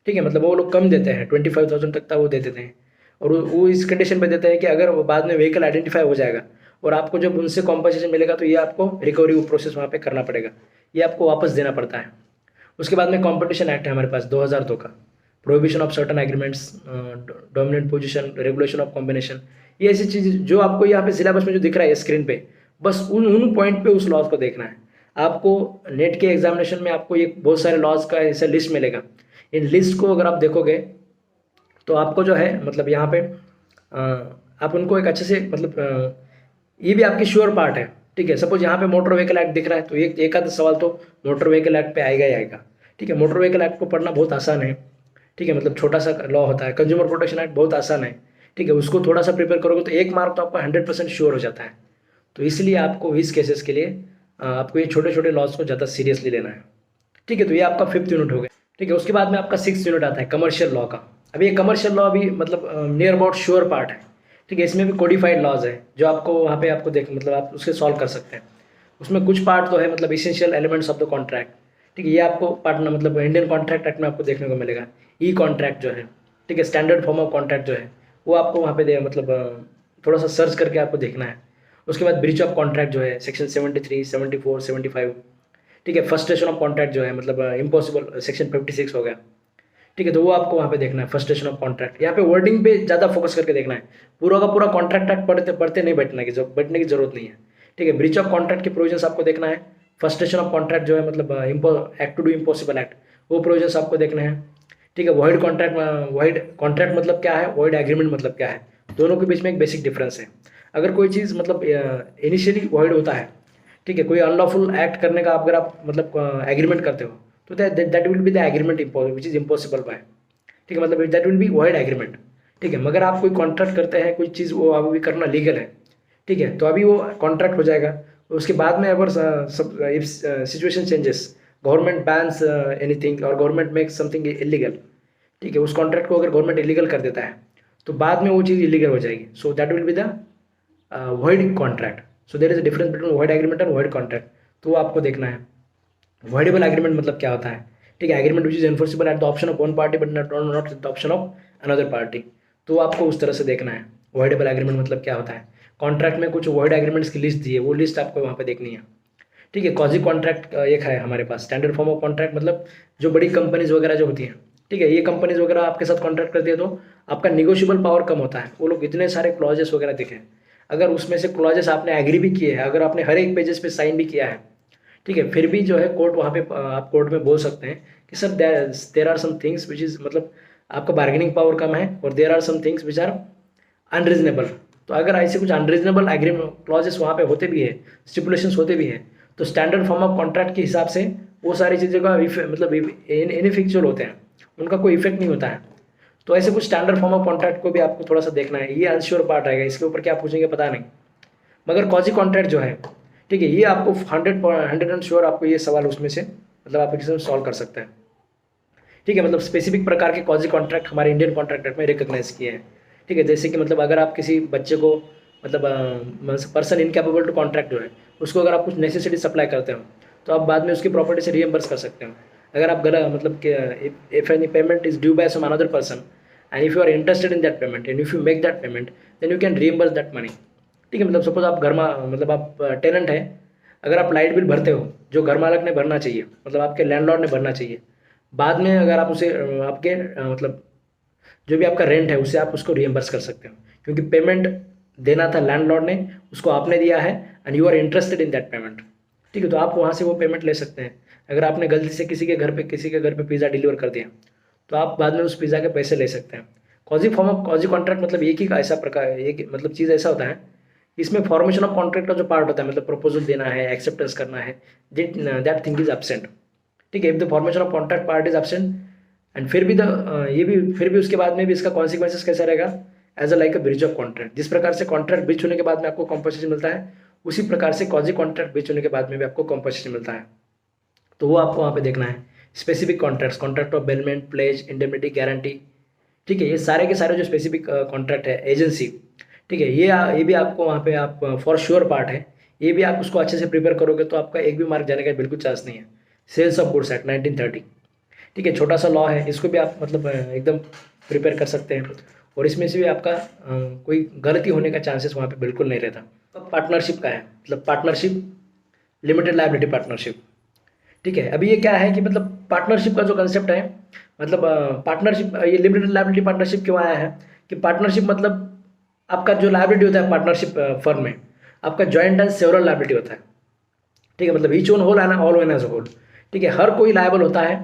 ठीक है। मतलब वो लोग कम देते हैं, 25,000 तक का वो दे देते हैं, और वो इस कंडीशन पे देते हैं कि अगर वो बाद में व्हीकल आइडेंटिफाई हो जाएगा और आपको जब उनसे कॉम्पनसेशन मिलेगा तो ये आपको रिकवरी प्रोसेस वहाँ पे करना पड़ेगा, ये आपको वापस देना पड़ता है। उसके बाद में कॉम्पिटिशन एक्ट है हमारे पास 2002 का, prohibition of certain agreements, dominant position, regulation of combination, ये ऐसी चीज़ जो आपको यहाँ पे सिलेबस में जो दिख रहा है स्क्रीन पे, बस उन पॉइंट पे उस लॉज को देखना है। आपको नेट के एग्जामिनेशन में आपको ये बहुत सारे लॉज का ऐसा लिस्ट मिलेगा, इन लिस्ट को अगर आप देखोगे तो आपको जो है मतलब यहाँ पे आप उनको एक अच्छे से मतलब ये भी आपकी श्योर पार्ट है, ठीक है। सपोज यहाँ पे मोटर व्हीकल एक्ट दिख रहा है तो एक आधा सवाल तो मोटर व्हीकल एक्ट पे आएगा ही आएगा, ठीक है। मोटर व्हीकल एक्ट को पढ़ना बहुत आसान है, ठीक है, मतलब छोटा सा लॉ होता है। कंज्यूमर प्रोटेक्शन एक्ट बहुत आसान है, ठीक है, उसको थोड़ा सा प्रिपेयर करोगे तो 1 मार्क तो आपका 100% श्योर हो जाता है। तो इसलिए आपको इस केसेस के लिए आपको ये छोटे छोटे लॉज को ज़्यादा सीरियसली लेना है, ठीक है। तो ये आपका 5th यूनिट हो गया, ठीक है। उसके बाद में आपका 6th यूनिट आता है कमर्शियल लॉ का। अभी ये कमर्शियल लॉ भी मतलब नियर अबाउट श्योर पार्ट है, ठीक है। इसमें भी कोडिफाइड लॉज है जो आपको वहाँ पे आपको देख मतलब आप उसके सॉल्व कर सकते हैं। उसमें कुछ पार्ट तो है मतलब essential elements of the contract, ठीक है, ये आपको पार्ट मतलब इंडियन कॉन्ट्रैक्ट एक्ट में आपको देखने को मिलेगा। ई कॉन्ट्रैक्ट जो है, ठीक है, स्टैंडर्ड फॉर्म ऑफ कॉन्ट्रैक्ट जो है वो आपको वहाँ पे दे मतलब थोड़ा सा सर्च करके आपको देखना है। उसके बाद ब्रीच ऑफ कॉन्ट्रैक्ट जो है सेक्शन 73, 74, 75, ठीक है। फ्रस्ट्रेशन ऑफ कॉन्ट्रैक्ट जो है मतलब इम्पॉसिबल सेक्शन 56 हो गया, ठीक है। तो वो आपको वहाँ पे देखना है, फ्रस्ट्रेशन ऑफ कॉन्ट्रैक्ट। यहाँ पे वर्डिंग पे ज़्यादा फोकस करके देखना है, पूरा का पूरा कॉन्ट्रैक्ट एक्ट पढ़ते नहीं बैठने की जरूरत नहीं है, ठीक है। ब्रीच ऑफ कॉन्ट्रैक्ट के प्रोविजंस आपको देखना है। फ्रस्ट्रेशन ऑफ कॉन्ट्रैक्ट जो है मतलब act to do impossible act, वो प्रोविजंस आपको देखने हैं, ठीक है। वॉइड कॉन्ट्रैक्ट मतलब क्या है, वॉइड एग्रीमेंट मतलब क्या है, दोनों के बीच में एक बेसिक डिफरेंस है। अगर कोई चीज़ मतलब इनिशियली वॉइड होता है, ठीक है, कोई अनलॉफुल एक्ट करने का अगर आप मतलब एग्रीमेंट करते हो तो that will be the agreement which is impossible by, ठीक है, मतलब that will be void agreement, ठीक है। मगर आप कोई कॉन्ट्रैक्ट करते हैं कोई चीज़ वो अभी करना लीगल है, ठीक है, तो अभी वो कॉन्ट्रैक्ट हो जाएगा। उसके बाद में अगर if situation changes, government bans anything और गवर्नमेंट मेक्स समथिंग इलीगल, ठीक है, उस कॉन्ट्रैक्ट को अगर गवर्नमेंट इलीगल कर देता है तो बाद में वो चीज़ इलीगल हो जाएगी। So that will be the void contract. So there is a difference between void agreement and void contract, तो वो आपको देखना है। वॉइडेबल एग्रीमेंट मतलब क्या होता है, ठीक है, agreement which is enforceable at the option of one party but not the option of another party, तो आपको उस तरह से देखना है वॉइडेबल एग्रीमेंट मतलब क्या होता है। कॉन्ट्रैक्ट में कुछ वॉइड एग्रीमेंट्स की लिस्ट दी है, वो लिस्ट आपको वहाँ पे देखनी है, ठीक है। कॉजी कॉन्ट्रैक्ट एक है हमारे पास, स्टैंडर्ड फॉर्म ऑफ कॉन्ट्रैक्ट, मतलब जो बड़ी कंपनीज वगैरह जो होती हैं, ठीक है, ये कंपनीज वगैरह आपके साथ कॉन्ट्रैक्ट करती है तो आपका निगोशियबल पावर कम होता है। वो लोग इतने सारे क्लॉजेस वगैरह दिखे, अगर उसमें से क्लॉजेस आपने एग्री भी किए हैं, अगर आपने हर एक पेजेस पे साइन भी किया है, ठीक है, फिर भी जो है कोर्ट वहाँ पे आप कोर्ट में बोल सकते हैं कि sir there are some things which is मतलब आपका बार्गेनिंग पावर कम है और there are some things which are unreasonable. तो अगर ऐसे कुछ अनरीजनेबल एग्रीमेंट क्लॉजेस वहाँ पे होते भी है, स्टिपुलेशंस होते भी हैं, तो स्टैंडर्ड फॉर्म ऑफ कॉन्ट्रैक्ट के हिसाब से वो सारी चीज़ों का मतलब इनइफेक्चुअल होते हैं, उनका कोई इफेक्ट नहीं होता है। तो ऐसे कुछ स्टैंडर्ड फॉर्म ऑफ कॉन्ट्रैक्ट को भी आपको थोड़ा सा देखना है। ये अनश्योर पार्ट आएगा, इसके ऊपर क्या पूछेंगे पता नहीं। मगर कॉजी कॉन्ट्रैक्ट जो है, ठीक है, ये आपको 100% श्योर आपको ये सवाल उसमें से मतलब आप किसी सॉल्व कर सकते हैं। ठीक है, मतलब स्पेसिफिक प्रकार के कॉजी कॉन्ट्रैक्ट हमारे इंडियन कॉन्ट्रैक्ट एक्ट में रिकॉग्नाइज किए हैं। ठीक है, जैसे कि मतलब अगर आप किसी बच्चे को मतलब पर्सन इनकैपेबल टू कॉन्ट्रैक्ट जो है उसको अगर आप कुछ नेसेसिटी सप्लाई करते हो तो आप बाद में उसकी प्रॉपर्टी से रीएम्बर्स कर सकते हो। अगर आप गलत मतलब if any payment is due by some another person and if you are interested in that payment and if you make that payment then you can reimburse that money. ठीक है, मतलब सपोज आप घर में मतलब आप टेनेंट है, अगर आप लाइट बिल भरते हो जो घर मालक ने भरना चाहिए, मतलब आपके लैंडलॉर्ड ने भरना चाहिए, बाद में अगर आप उसे आपके मतलब जो भी आपका रेंट है उससे आप उसको रिएम्बर्स कर सकते हो, क्योंकि पेमेंट देना था लैंडलॉर्ड ने, उसको आपने दिया है and you are interested in that payment. ठीक है, तो आप वहाँ से वो पेमेंट ले सकते हैं। अगर आपने गलती से किसी के घर पे पिज़्ज़ा डिलीवर कर दिया तो आप बाद में उस पिज़्ज़ा के पैसे ले सकते हैं। कॉजी फॉर्म ऑफ कॉजी कॉन्ट्रैक्ट मतलब एक ही का ऐसा प्रकार, एक मतलब चीज़ ऐसा होता है, इसमें फॉर्मेशन ऑफ कॉन्ट्रैक्ट का जो पार्ट होता है मतलब प्रपोजल देना है, एक्सेप्टेंस करना है, दैट थिंग इज एब्सेंट। ठीक है, if the formation of contract part is absent and फिर भी ये भी फिर भी उसके बाद में भी इसका कॉन्सिक्वेंसेस कैसा रहेगा, as a like a breach of contract. जिस प्रकार से कॉन्ट्रैक्ट ब्रिज होने के बाद में आपको कॉम्पनसेशन मिलता है, उसी प्रकार से कॉजी कॉन्ट्रैक्ट ब्रिज होने के बाद में भी आपको कॉम्पनसेशन मिलता है। तो वो आपको वहाँ पे देखना है। Specific contracts, contract of bailment, pledge, indemnity, guarantee, ठीक है, ये सारे के सारे जो स्पेसिफिक कॉन्ट्रैक्ट है, एजेंसी, ठीक है, ये भी आपको वहाँ पे आप फॉर श्योर पार्ट है, ये भी आप उसको अच्छे से प्रिपेयर करोगे तो आपका एक भी मार्क जाने का बिल्कुल चांस नहीं है। सेल्स ऑफ गुड्स एक्ट 1930, ठीक है, छोटा सा लॉ है, इसको भी आप मतलब एकदम प्रिपेयर कर सकते हैं और इसमें से भी आपका कोई गलती होने का चांसेस वहाँ पे बिल्कुल नहीं रहता। तो पार्टनरशिप का है, मतलब पार्टनरशिप, लिमिटेड लायबिलिटी पार्टनरशिप। ठीक है, अभी ये क्या है कि मतलब पार्टनरशिप का जो कंसेप्ट है, मतलब पार्टनरशिप, ये लिमिटेड लायबिलिटी पार्टनरशिप क्यों आया है कि पार्टनरशिप मतलब आपका जो लायबिलिटी होता है पार्टनरशिप फर्म में, आपका जॉइंट एंड सेवरल लायबिलिटी होता है। ठीक है, मतलब each own whole and all one as whole. ठीक है, हर कोई लायबल होता है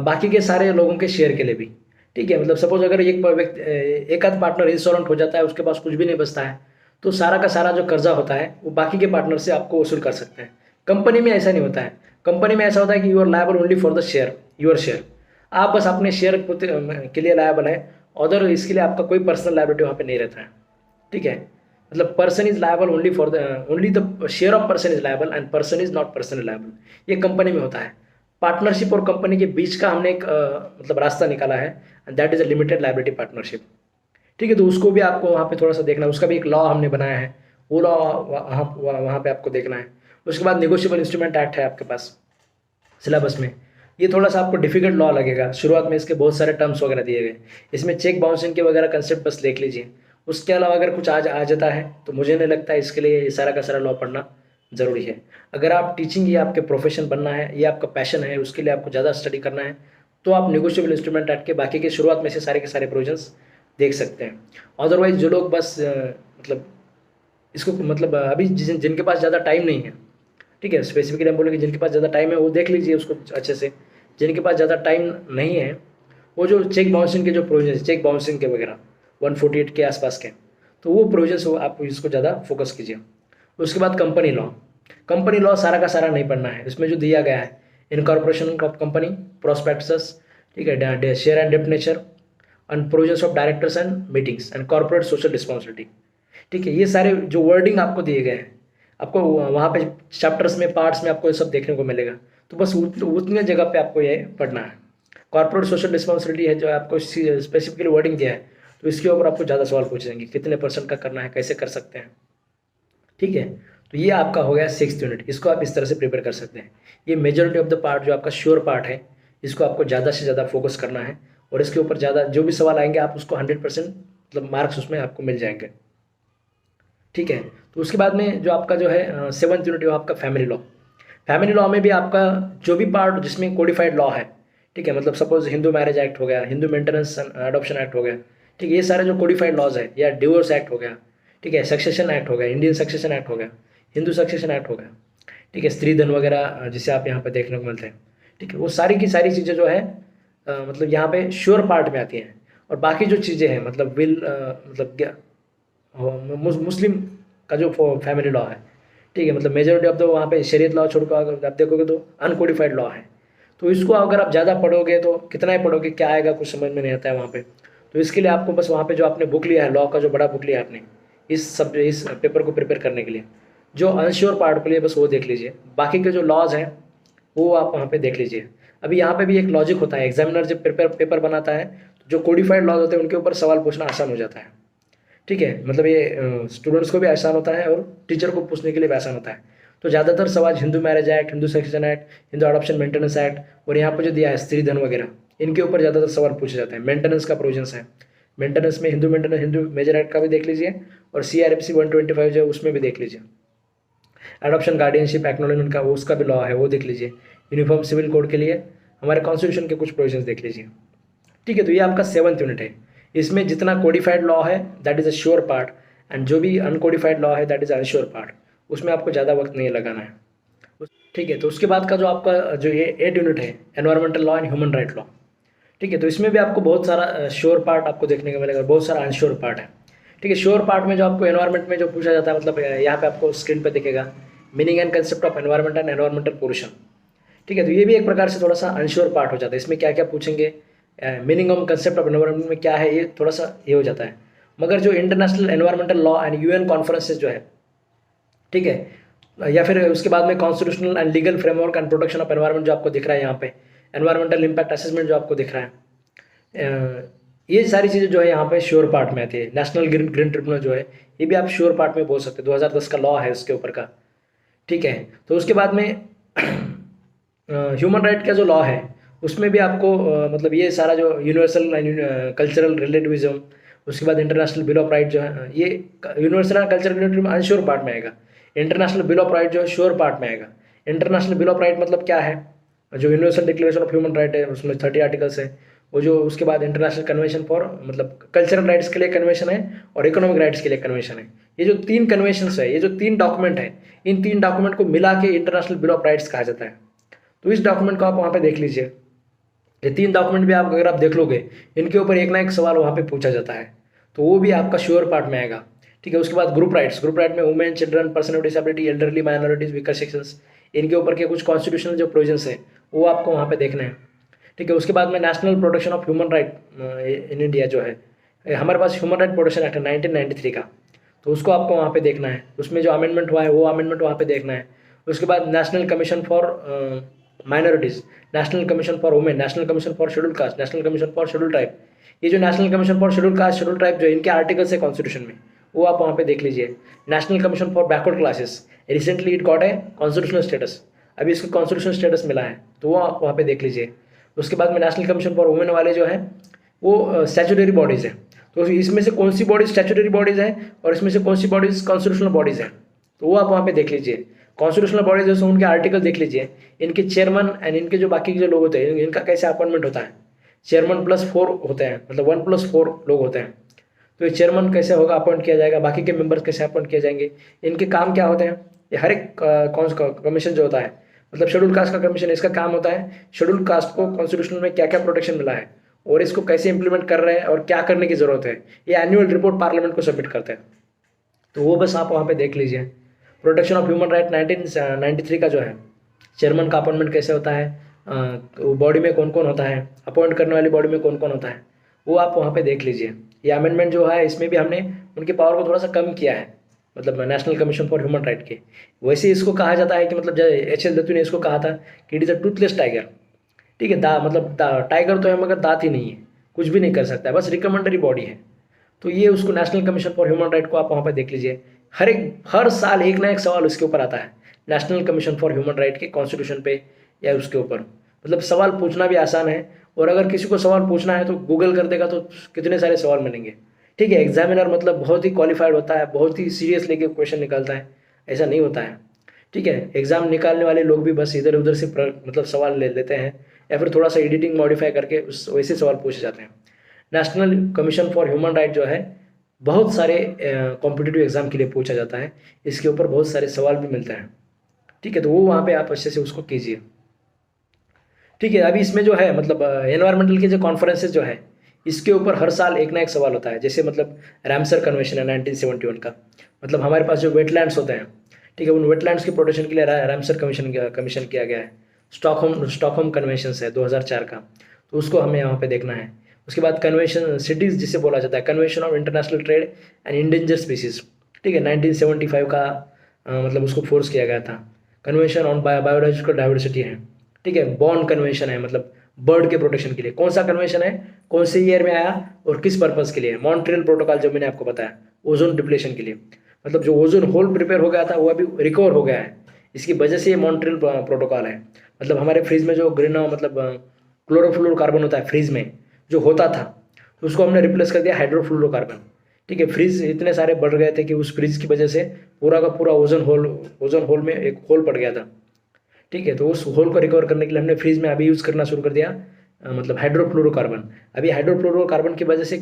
बाकी के सारे लोगों के शेयर के लिए भी। ठीक है, मतलब सपोज अगर एक व्यक्ति एक आध पार्टनर इंसॉल्वेंट हो जाता है, उसके पास कुछ भी नहीं बचता है, तो सारा का सारा जो कर्जा होता है वो बाकी के पार्टनर से आपको वसूल कर सकते हैं। कंपनी में ऐसा नहीं होता है। कंपनी में ऐसा होता है कि you are liable only for the share, your share, आप बस अपने शेयर के लिए लायबल है, अदर इसके लिए आपका कोई पर्सनल लायबिलिटी वहाँ पे नहीं रहता है। ठीक है, मतलब person is liable only for the only the share of person is liable and person is not personal liable, ये कंपनी में होता है। पार्टनरशिप और कंपनी के बीच का हमने एक मतलब रास्ता निकाला है and that is a limited liability partnership. ठीक है, तो उसको भी आपको वहाँ पे थोड़ा सा देखना है, उसका भी एक लॉ हमने बनाया है, वो लॉ वहाँ पे आपको देखना है। उसके बाद नेगोशिएबल इंस्ट्रूमेंट एक्ट है आपके पास सिलेबस में, ये थोड़ा सा आपको डिफिकल्ट लॉ लगेगा, शुरुआत में इसके बहुत सारे टर्म्स वगैरह दिए गए, इसमें चेक बाउंसिंग के वगैरह कंसेप्ट बस देख लीजिए। उसके अलावा अगर कुछ आज आ जाता है तो मुझे नहीं लगता है इसके लिए ये सारा का सारा लॉ पढ़ना ज़रूरी है। अगर आप टीचिंग, ये आपके प्रोफेशन बनना है, ये आपका पैशन है, उसके लिए आपको ज़्यादा स्टडी करना है, तो आप नेगोशिएबल इंस्ट्रूमेंट एक्ट के बाकी के शुरुआत में से सारे के सारे प्रोविजंस देख सकते हैं। अदरवाइज जो लोग बस मतलब इसको मतलब अभी जिनके पास ज़्यादा टाइम नहीं है, ठीक है, स्पेसिफिकली हम बोलेंगे जिनके पास ज़्यादा टाइम है वो देख लीजिए उसको अच्छे से। जिनके पास ज़्यादा टाइम नहीं है वो जो चेक बाउंसिंग के जो प्रोविजन, चेक बाउंसिंग के वगैरह 148 के आसपास के, तो वो प्रोविजंस आप इसको ज़्यादा फोकस कीजिए। उसके बाद कंपनी लॉ, कंपनी लॉ सारा का सारा नहीं पढ़ना है, इसमें जो दिया गया है इनकॉर्पोरेशन ऑफ कंपनी, प्रोस्पेक्टस, ठीक है, शेयर एंड डेप्ट nature and provisions of directors and meetings and corporate social responsibility. ठीक है, ये सारे जो वर्डिंग आपको दिए गए हैं, आपको वहाँ पे चैप्टर्स में, पार्ट्स में आपको ये सब देखने को मिलेगा, तो बस उतने जगह पे आपको ये पढ़ना है। कॉर्पोरेट सोशल रिस्पॉन्सिबिलिटी है जो आपको स्पेसिफिकली वर्डिंग दिया है, तो इसके ऊपर आपको ज़्यादा सवाल पूछे जाएंगे, कितने % का करना है, कैसे कर सकते हैं। ठीक है, तो ये आपका हो गया 6th यूनिट, इसको आप इस तरह से प्रिपेयर कर सकते हैं। ये मेजॉरिटी ऑफ द पार्ट जो आपका श्योर पार्ट है, इसको आपको ज़्यादा से ज़्यादा फोकस करना है और इसके ऊपर ज़्यादा जो भी सवाल आएंगे आप उसको 100% मतलब मार्क्स उसमें आपको मिल जाएंगे। ठीक है, तो उसके बाद में जो आपका जो है 7th यूनिट वो आपका फैमिली लॉ। फैमिली लॉ में भी आपका जो भी पार्ट जिसमें कोडिफाइड लॉ है, ठीक है, मतलब सपोज हिंदू मैरिज एक्ट हो गया, हिंदू मेंटेनेंस अडॉप्शन एक्ट हो गया, ठीक है, ये सारे जो कोडिफाइड लॉज है, या डिवोर्स एक्ट हो गया, ठीक है, सक्सेशन एक्ट हो गया, इंडियन सक्सेशन एक्ट हो गया, हिंदू सक्सेशन एक्ट हो गया, ठीक है, स्त्री धन वगैरह जिसे आप यहाँ पे देखने को मिलते हैं। ठीक है, वो सारी की सारी चीज़ें जो है मतलब यहाँ पे श्योर पार्ट में आती हैं। और बाकी जो चीज़ें हैं मतलब विल मतलब क्या मुस्लिम का जो फैमिली लॉ है, ठीक है, मतलब मेजॉरिटी ऑफ द वहाँ पे शरीयत लॉ छोड़ कर आप देखोगे तो अनकोडिफाइड लॉ है। तो इसको अगर आप ज़्यादा पढ़ोगे तो कितना ही पढ़ोगे, क्या आएगा कुछ समझ में नहीं आता है वहाँ पे। तो इसके लिए आपको बस वहाँ पे जो आपने बुक लिया है, लॉ का जो बड़ा बुक लिया है आपने इस पेपर को प्रिपेयर करने के लिए, जो अनश्योर पार्ट के लिए बस वो देख लीजिए, बाकी के जो लॉज हैं वो आप वहाँ पे देख लीजिए। अभी यहाँ पे भी एक लॉजिक होता है, एग्जामिनर जब पेपर बनाता है तो जो कोडिफाइड लॉज होते हैं उनके ऊपर सवाल पूछना आसान हो जाता है। ठीक है, मतलब ये स्टूडेंट्स को भी आसान होता है और टीचर को पूछने के लिए भी आसान होता है। तो ज़्यादातर सवाल Hindu marriage act, Hindu succession act, Hindu adoption maintenance act और यहाँ पर जो दिया है स्त्री धन वगैरह, इनके ऊपर ज़्यादातर सवाल पूछे जाते हैं। मेंटेनेंस का प्रोविजंस है, मेंटेनेंस में Hindu maintenance, Hindu major act का भी देख लीजिए और CRPC 125 जो है उसमें भी देख लीजिए। एडॉप्शन गार्डियनशिप एक्नॉलेजमेंट का उसका भी लॉ है, वो देख लीजिए। यूनिफॉर्म सिविल कोड के लिए हमारे कॉन्स्टिट्यूशन के कुछ प्रोविजंस देख लीजिए। ठीक है, तो ये आपका 7th यूनिट है। इसमें जितना कोडिफाइड लॉ है that is a sure part, and जो भी अनकोडिफाइड लॉ है दैट इज़ अनश्योर पार्ट, उसमें आपको ज़्यादा वक्त नहीं लगाना है। ठीक है, तो उसके बाद का जो आपका जो ये 8 यूनिट है, environmental law and human right law. ठीक है, तो इसमें भी आपको बहुत सारा श्योर पार्ट आपको देखने को मिलेगा, बहुत सारा अनश्योर पार्ट है। ठीक है, श्योर पार्ट में जो आपको एनवायरमेंट में जो पूछा जाता है, मतलब यहाँ पे आपको स्क्रीन पे दिखेगा, meaning and concept of environment and environmental pollution. ठीक है, तो ये भी एक प्रकार से थोड़ा सा अनश्योर पार्ट हो जाता है। इसमें क्या क्या पूछेंगे, meaning of concept of environment में क्या है, ये थोड़ा सा ये हो जाता है। मगर जो international environmental law and UN conferences जो है, ठीक है, या फिर उसके बाद में constitutional and legal framework and protection of environment जो आपको दिख रहा है यहाँ पे, एनवायरमेंटल इम्पैक्ट असेसमेंट जो आपको दिख रहा है, ये सारी चीज़ें जो है यहाँ पे श्योर पार्ट में आती है। नेशनल ग्रीन ट्रिब्यूनल जो है ये भी आप श्योर पार्ट में बोल सकते हैं, 2010 का लॉ है उसके ऊपर का। ठीक है, तो उसके बाद में ह्यूमन राइट का जो लॉ है उसमें भी आपको मतलब ये सारा जो यूनिवर्सल एंड कल्चरल रिलेटिविज्म, उसके बाद इंटरनेशनल बिल ऑफ राइट जो है, ये universal and cultural relativism unsure part में आएगा। इंटरनेशनल बिल ऑफ राइट जो है श्योर पार्ट में आएगा। इंटरनेशनल बिल ऑफ राइट मतलब क्या है, जो universal declaration of human right है उसमें 30 आर्टिकल्स है वो, जो उसके बाद इंटरनेशनल कन्वेंशन फॉर मतलब कल्चरल राइट्स के लिए कन्वेंशन है और इकोनॉमिक राइट्स के लिए कन्वेंशन है। ये जो 3 कन्वेंशंस है, ये जो 3 डॉक्यूमेंट है, इन 3 डॉक्यूमेंट को मिला के इंटरनेशनल बिल ऑफ राइट्स कहा जाता है। तो इस डॉक्यूमेंट को आप वहाँ पे देख लीजिए। ये 3 डॉक्यूमेंट भी आप अगर आप देख लोगे, इनके ऊपर एक ना एक सवाल वहाँ पे पूछा जाता है, तो वो भी आपका श्योर पार्ट में आएगा। ठीक है, उसके बाद ग्रुप राइट्स में women, children, person with disability, elderly, minorities, weaker sections, इनके ऊपर के कुछ कॉन्स्टिट्यूशनल जो प्रोविजंस है वो आपको वहाँ पे देखना है। ठीक है, उसके बाद में national protection of human right in India जो है, हमारे पास ह्यूमन राइट प्रोटेक्शन एक्ट है 1993 का, तो उसको आपको वहाँ पे देखना है। उसमें जो अमेंडमेंट हुआ है वो अमेंडमेंट वहाँ पे देखना है। उसके बाद national commission for minorities, national commission for women, national commission for schedule caste, national commission for schedule tribe, ये जो national commission for schedule caste, schedule tribe जो इनके आर्टिकल्स है कॉन्स्टिट्यूशन में, वो आप वहाँ पे देख लीजिए। National commission for backward classes, recently it got है कॉन्स्टिट्यूशनल स्टेटस, अभी इसको कॉन्स्टिट्यूशनल स्टेटस मिला है, तो वो आप वहाँ पे देख लीजिए। उसके बाद में नेशनल कमीशन फॉर वुमेन वाले जो है वो स्टैट्यूटरी बॉडीज़ है, तो इसमें से कौन सी बॉडीज स्टैट्यूटरी बॉडीज़ है और इसमें से कौन सी बॉडीज कॉन्स्टिट्यूशनल बॉडीज़ है, तो वो आप वहाँ पे देख लीजिए। कॉन्स्टिट्यूशनल बॉडीज जैसे उनके आर्टिकल देख लीजिए, इनके चेयरमैन एंड इनके जो बाकी के जो लोग होते हैं इनका कैसे अपॉइंटमेंट होता है। चेयरमैन +4 होते हैं, मतलब 1+4 लोग होते हैं, तो ये चेयरमैन कैसे होगा, अपॉइंट किया जाएगा, बाकी के मेंबर्स कैसे अपॉइंट किए जाएंगे, इनके काम क्या होते हैं। ये हर एक कमीशन जो होता है, मतलब शेड्यूल कास्ट का कमीशन, इसका काम होता है शेड्यूल कास्ट को कॉन्स्टिट्यूशन में क्या क्या प्रोटेक्शन मिला है और इसको कैसे इंप्लीमेंट कर रहे हैं और क्या करने की ज़रूरत है, ये एनुअल रिपोर्ट पार्लियामेंट को सबमिट करते हैं, तो वो बस आप वहाँ पे देख लीजिए। प्रोटेक्शन ऑफ ह्यूमन राइट 1993 का जो है, चेयरमैन का अपॉइंटमेंट कैसे होता है, बॉडी में कौन कौन होता है, अपॉइंट करने वाली बॉडी में कौन कौन होता है, वो आप वहाँ पे देख लीजिए। ये अमेंडमेंट जो है इसमें भी हमने उनके पावर को थोड़ा सा कम किया है, मतलब national commission for human right के। वैसे इसको कहा जाता है कि मतलब HL दत्तू ने इसको कहा था कि it is a Toothless tiger. ठीक है, मतलब टाइगर तो है मगर दांत ही नहीं है, कुछ भी नहीं कर सकता है, बस रिकमेंडरी बॉडी है। तो ये उसको national commission for human right को आप वहाँ पर देख लीजिए। हर साल एक ना एक सवाल उसके ऊपर आता है, national commission for human right के कॉन्स्टिट्यूशन पे या उसके ऊपर, मतलब सवाल पूछना भी आसान है, और अगर किसी को सवाल पूछना है तो गूगल कर देगा तो कितने सारे सवाल मिलेंगे। ठीक है, एग्जामिनर मतलब बहुत ही क्वालिफाइड होता है, बहुत ही सीरियस लेके क्वेश्चन निकालता है, ऐसा नहीं होता है। ठीक है, एग्जाम निकालने वाले लोग भी बस इधर उधर से मतलब सवाल ले लेते हैं या फिर थोड़ा सा एडिटिंग मॉडिफाई करके उस वैसे सवाल पूछे जाते हैं। National commission for human right जो है बहुत सारे कॉम्पिटिटिव एग्जाम के लिए पूछा जाता है, इसके ऊपर बहुत सारे सवाल भी मिलते हैं। ठीक है, तो वो वहाँ पे आप अच्छे से उसको कीजिए। ठीक है, अभी इसमें जो है मतलब एनवायरमेंटल के जो कॉन्फ्रेंसेज जो है इसके ऊपर हर साल एक ना एक सवाल होता है। जैसे मतलब रामसर कन्वेंशन है 1971 का, मतलब हमारे पास जो वेटलैंड्स होते हैं, ठीक है, उन वेटलैंड्स की प्रोटेक्शन के लिए रामसर कमीशन किया गया है। स्टॉकहोम कन्वेंशन है 2004 का, तो उसको हमें यहाँ पे देखना है। उसके बाद कन्वेंशन सिटीज़ जिसे बोला जाता है, convention of international trade and endangered species, ठीक है, 1975 का मतलब उसको फोर्स किया गया था। कन्वेंशन ऑन बायोलॉजिकल डाइवर्सिटी है ठीक है। बॉर्न कन्वेंशन है, मतलब बर्ड के प्रोटेक्शन के लिए। कौन सा कन्वेंशन है, कौन से ईयर में आया और किस पर्पज़ के लिए? मॉन्ट्रियल प्रोटोकॉल, जो मैंने आपको बताया, ओजोन डिप्लेशन के लिए। मतलब जो ओजोन होल प्रिपेयर हो गया था वो अभी रिकवर हो गया है, इसकी वजह से ये मॉन्ट्रियल प्रोटोकॉल है। मतलब हमारे फ्रिज में जो ग्रीन मतलब क्लोरोफ्लोरोकार्बन होता है फ्रिज में जो होता था, उसको हमने रिप्लेस कर दिया हाइड्रोफ्लोरोकार्बन। ठीक है, फ्रिज इतने सारे बढ़ गए थे कि उस फ्रिज की वजह से पूरा का पूरा ओजोन होल में एक होल पड़ गया था। ठीक है, तो उस होल को रिकवर करने के लिए हमने फ्रिज में अभी यूज़ करना शुरू कर दिया मतलब हाइड्रोफ्लोरोकार्बन। अभी हाइड्रोफ्लोरोकार्बन की वजह से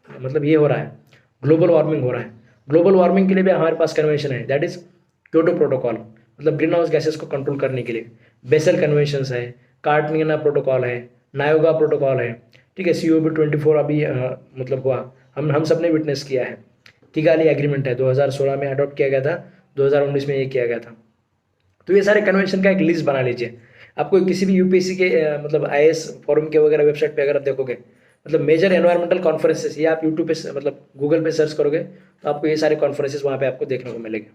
मतलब ये हो रहा है, ग्लोबल वार्मिंग हो रहा है। ग्लोबल वार्मिंग के लिए भी हमारे पास कन्वेंशन है, दैट इज़ क्योटो प्रोटोकॉल, मतलब ग्रीन हाउस गैसेस को कंट्रोल करने के लिए। बेसल कन्वेंशंस है, कार्टनीना प्रोटोकॉल है, नायोगा प्रोटोकॉल है। ठीक है, COP24 अभी मतलब हुआ, हम सब ने विटनेस किया है। किगाली एग्रीमेंट है, 2016 में अडॉप्ट किया गया था, 2019 में ये किया गया था। तो ये सारे कन्वेंशन का एक लिस्ट बना लीजिए। आपको किसी भी यूपीएससी के मतलब IAS फॉरम के वगैरह वेबसाइट पे अगर आप देखोगे, मतलब मेजर एनवायरमेंटल कॉन्फ्रेंसेस, ये आप यूट्यूब पे मतलब गूगल पे सर्च करोगे तो आपको ये सारे कॉन्फ्रेंसेस वहाँ पे आपको देखने को मिलेंगे।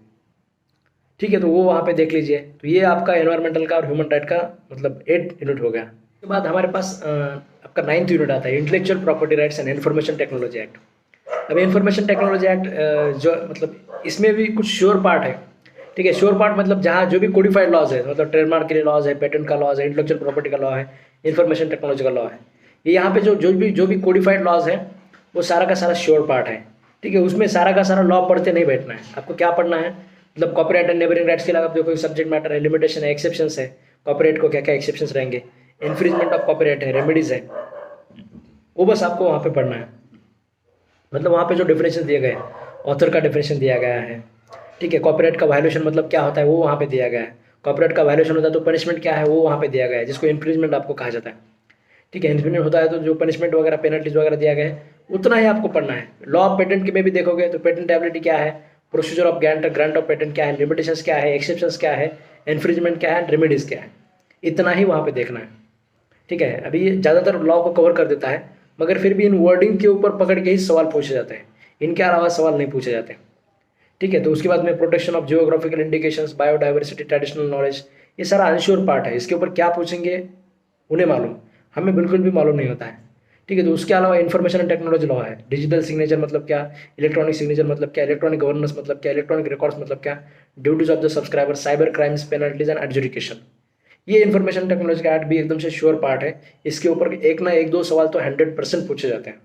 ठीक है, तो वो वहाँ पे देख लीजिए। तो ये आपका एनवायरमेंटल का और ह्यूमन राइट का मतलब 8 यूनिट हो गया। उसके बाद हमारे पास आपका 9th यूनिट आता है, intellectual property rights and information technology act. अब इन्फॉर्मेशन टेक्नोलॉजी एक्ट जो मतलब इसमें भी कुछ श्योर पार्ट है। ठीक है, श्योर पार्ट मतलब जहाँ जो भी कोडिफाइड लॉज है, मतलब ट्रेडमार्क के लिए लॉज है, पेटेंट का लॉज है, इंटेलेक्चुअल प्रॉपर्टी का लॉ है, इन्फॉर्मेशन टेक्नोलॉजी का लॉ है, ये यहाँ पे जो भी कोडिफाइड लॉज है वो सारा का सारा श्योर पार्ट है। ठीक है, उसमें सारा का सारा लॉ पढ़ते नहीं बैठना है, आपको क्या पढ़ना है, मतलब कॉपीराइट एंड नेबरिंग राइट्स के अलावा आप देखो सब्जेक्ट मैटर है, लिमिटेशन है, एक्सेप्शंस है, कॉपीराइट को क्या क्या एक्सेप्शंस रहेंगे, इन्फ्रिंजमेंट ऑफ कॉपीराइट है, रेमेडीज है, वो बस आपको वहाँ पे पढ़ना है। मतलब वहाँ पे जो डेफिनेशन दिए गए, ऑथर का डेफिनेशन दिया गया है। ठीक है, कॉपीराइट का वायलेशन मतलब क्या होता है वो वहाँ पे दिया गया है। कॉपीराइट का वायलेशन होता है तो पनिशमेंट क्या है वो वहाँ पे दिया गया है, जिसको इन्फ्रिंजमेंट आपको कहा जाता है। ठीक है, इन्फ्रिंजमेंट होता है तो जो पनिशमेंट वगैरह पेनल्टीज वगैरह दिया गया है उतना ही आपको पढ़ना है। लॉ ऑफ पेटेंट के में भी देखोगे तो पेटेंटेबिलिटी क्या है, procedure of grant of patent क्या है, लिमिटेशंस क्या है, एक्सेप्शंस क्या है, इन्फ्रिंजमेंट क्या है, रेमेडीज क्या है, इतना ही वहाँ पे देखना है। ठीक है, अभी ये ज़्यादातर लॉ को कवर कर देता है, मगर फिर भी इन वर्डिंग के ऊपर पकड़ के ही सवाल पूछे जाते हैं, इनके अलावा सवाल नहीं पूछे जाते। ठीक है, तो उसके बाद में protection of geographical indications, biodiversity, traditional knowledge, ये सारा अनश्योर पार्ट है। इसके ऊपर क्या पूछेंगे उन्हें मालूम, हमें बिल्कुल भी मालूम नहीं होता है। ठीक है, तो उसके अलावा इन्फॉर्मेशन एंड टेक्नोलॉजी लॉ है। डिजिटल सिग्नेचर मतलब क्या, इलेक्ट्रॉनिक सिग्नेचर मतलब क्या, इलेक्ट्रॉनिक गवर्नेंस मतलब क्या, इलेक्ट्रॉनिक रिकॉर्ड्स मतलब क्या, duties of the subscriber, cyber crimes, penalties and adjudication. ये इन्फॉर्मेशन टेक्नोलॉजी का एक्ट भी एकदम से श्योर पार्ट है। इसके ऊपर एक ना एक दो सवाल तो 100% पूछे जाते हैं।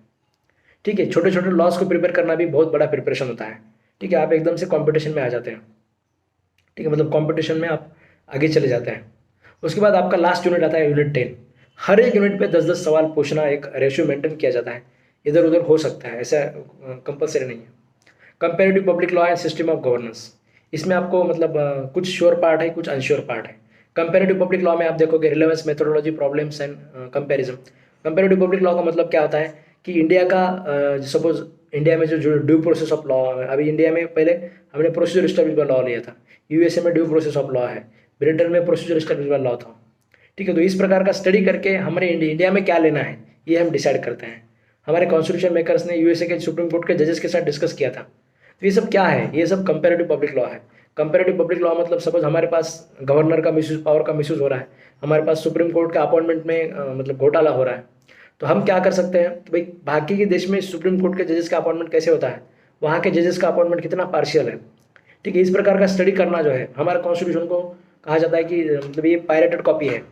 ठीक है, छोटे छोटे लॉस को प्रिपेयर करना भी बहुत बड़ा प्रिपरेशन होता है। ठीक है, आप एकदम से कंपटीशन में आ जाते हैं। ठीक है, मतलब कंपटीशन में आप आगे चले जाते हैं। उसके बाद आपका लास्ट यूनिट आता है यूनिट 10। हर एक यूनिट पे 10-10 सवाल पूछना, एक रेशियो मेंटेन किया जाता है। इधर उधर हो सकता है, ऐसा कंपलसरी नहीं है। Comparative public law and system of governance, इसमें आपको मतलब कुछ श्योर पार्ट है, कुछ अनश्योर पार्ट है। कंपेरेटिव पब्लिक लॉ में आप देखोगे relevance, methodology, problems and comparison. Comparative public law का मतलब क्या होता है कि इंडिया का सपोज इंडिया में जो ड्यू प्रोसेस ऑफ लॉ है, अभी इंडिया में पहले हमने प्रोसीजर स्टैब्लिश्ड लॉ लिया था, यूएसए में ड्यू प्रोसेस ऑफ लॉ है, ब्रिटेन में प्रोसीजर स्टैब्लिश्ड लॉ था। ठीक है, तो इस प्रकार का स्टडी करके हमारे इंडिया में क्या लेना है ये हम डिसाइड करते हैं। हमारे कॉन्स्टिट्यूशन मेकर्स ने यूएसए के सुप्रीम कोर्ट के जजेस के साथ डिस्कस किया था। तो ये सब क्या है, ये सब कंपेरेटिव पब्लिक लॉ है। कंपेरेटिव पब्लिक लॉ मतलब सपोज हमारे पास गवर्नर का मिसयूज, पावर का मिसयूज हो रहा है, हमारे पास सुप्रीम कोर्ट का अपॉइंटमेंट में मतलब घोटाला हो रहा है, तो हम क्या कर सकते हैं, तो भाई बाकी के देश में सुप्रीम कोर्ट के जजेस का अपॉइंटमेंट कैसे होता है, वहाँ के जजेस का अपॉइंटमेंट कितना पार्शियल है। ठीक है, इस प्रकार का स्टडी करना जो है, हमारे कॉन्स्टिट्यूशन को कहा जाता है कि मतलब ये पायरेटेड कॉपी है।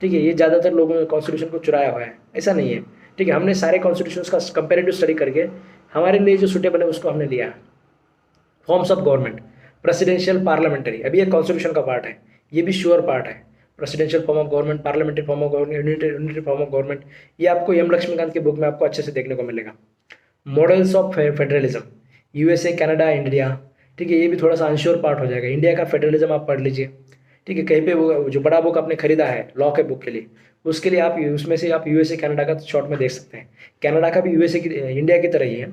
ठीक है, ये ज़्यादातर लोगों ने कॉन्स्टिट्यूशन को चुराया हुआ है, ऐसा नहीं है। ठीक है, हमने सारे कॉन्स्टिट्यूशन का कंपेरेटिव स्टडी करके हमारे लिए जो सुटेबल है उसको हमने लिया है। Forms of government, presidential, parliamentary, अभी ये कॉन्स्टिट्यूशन का पार्ट है, ये भी श्योर पार्ट है। Presidential form of government, parliamentary form of government, unitary form of government, ये आपको एम लक्ष्मीकांत की बुक में आपको अच्छे से देखने को मिलेगा। Models of federalism, USA, Canada, India. ठीक है, ये भी थोड़ा सा अनश्योर पार्ट हो जाएगा। इंडिया का फेडरलिज्म आप पढ़ लीजिए। ठीक है, कहीं पे वो जो बड़ा बुक आपने खरीदा है लॉ के बुक के लिए, उसके लिए आप उसमें से आप यूएसए कनाडा का शॉर्ट में देख सकते हैं। कनाडा का भी यूएसए की इंडिया की तरह ही है।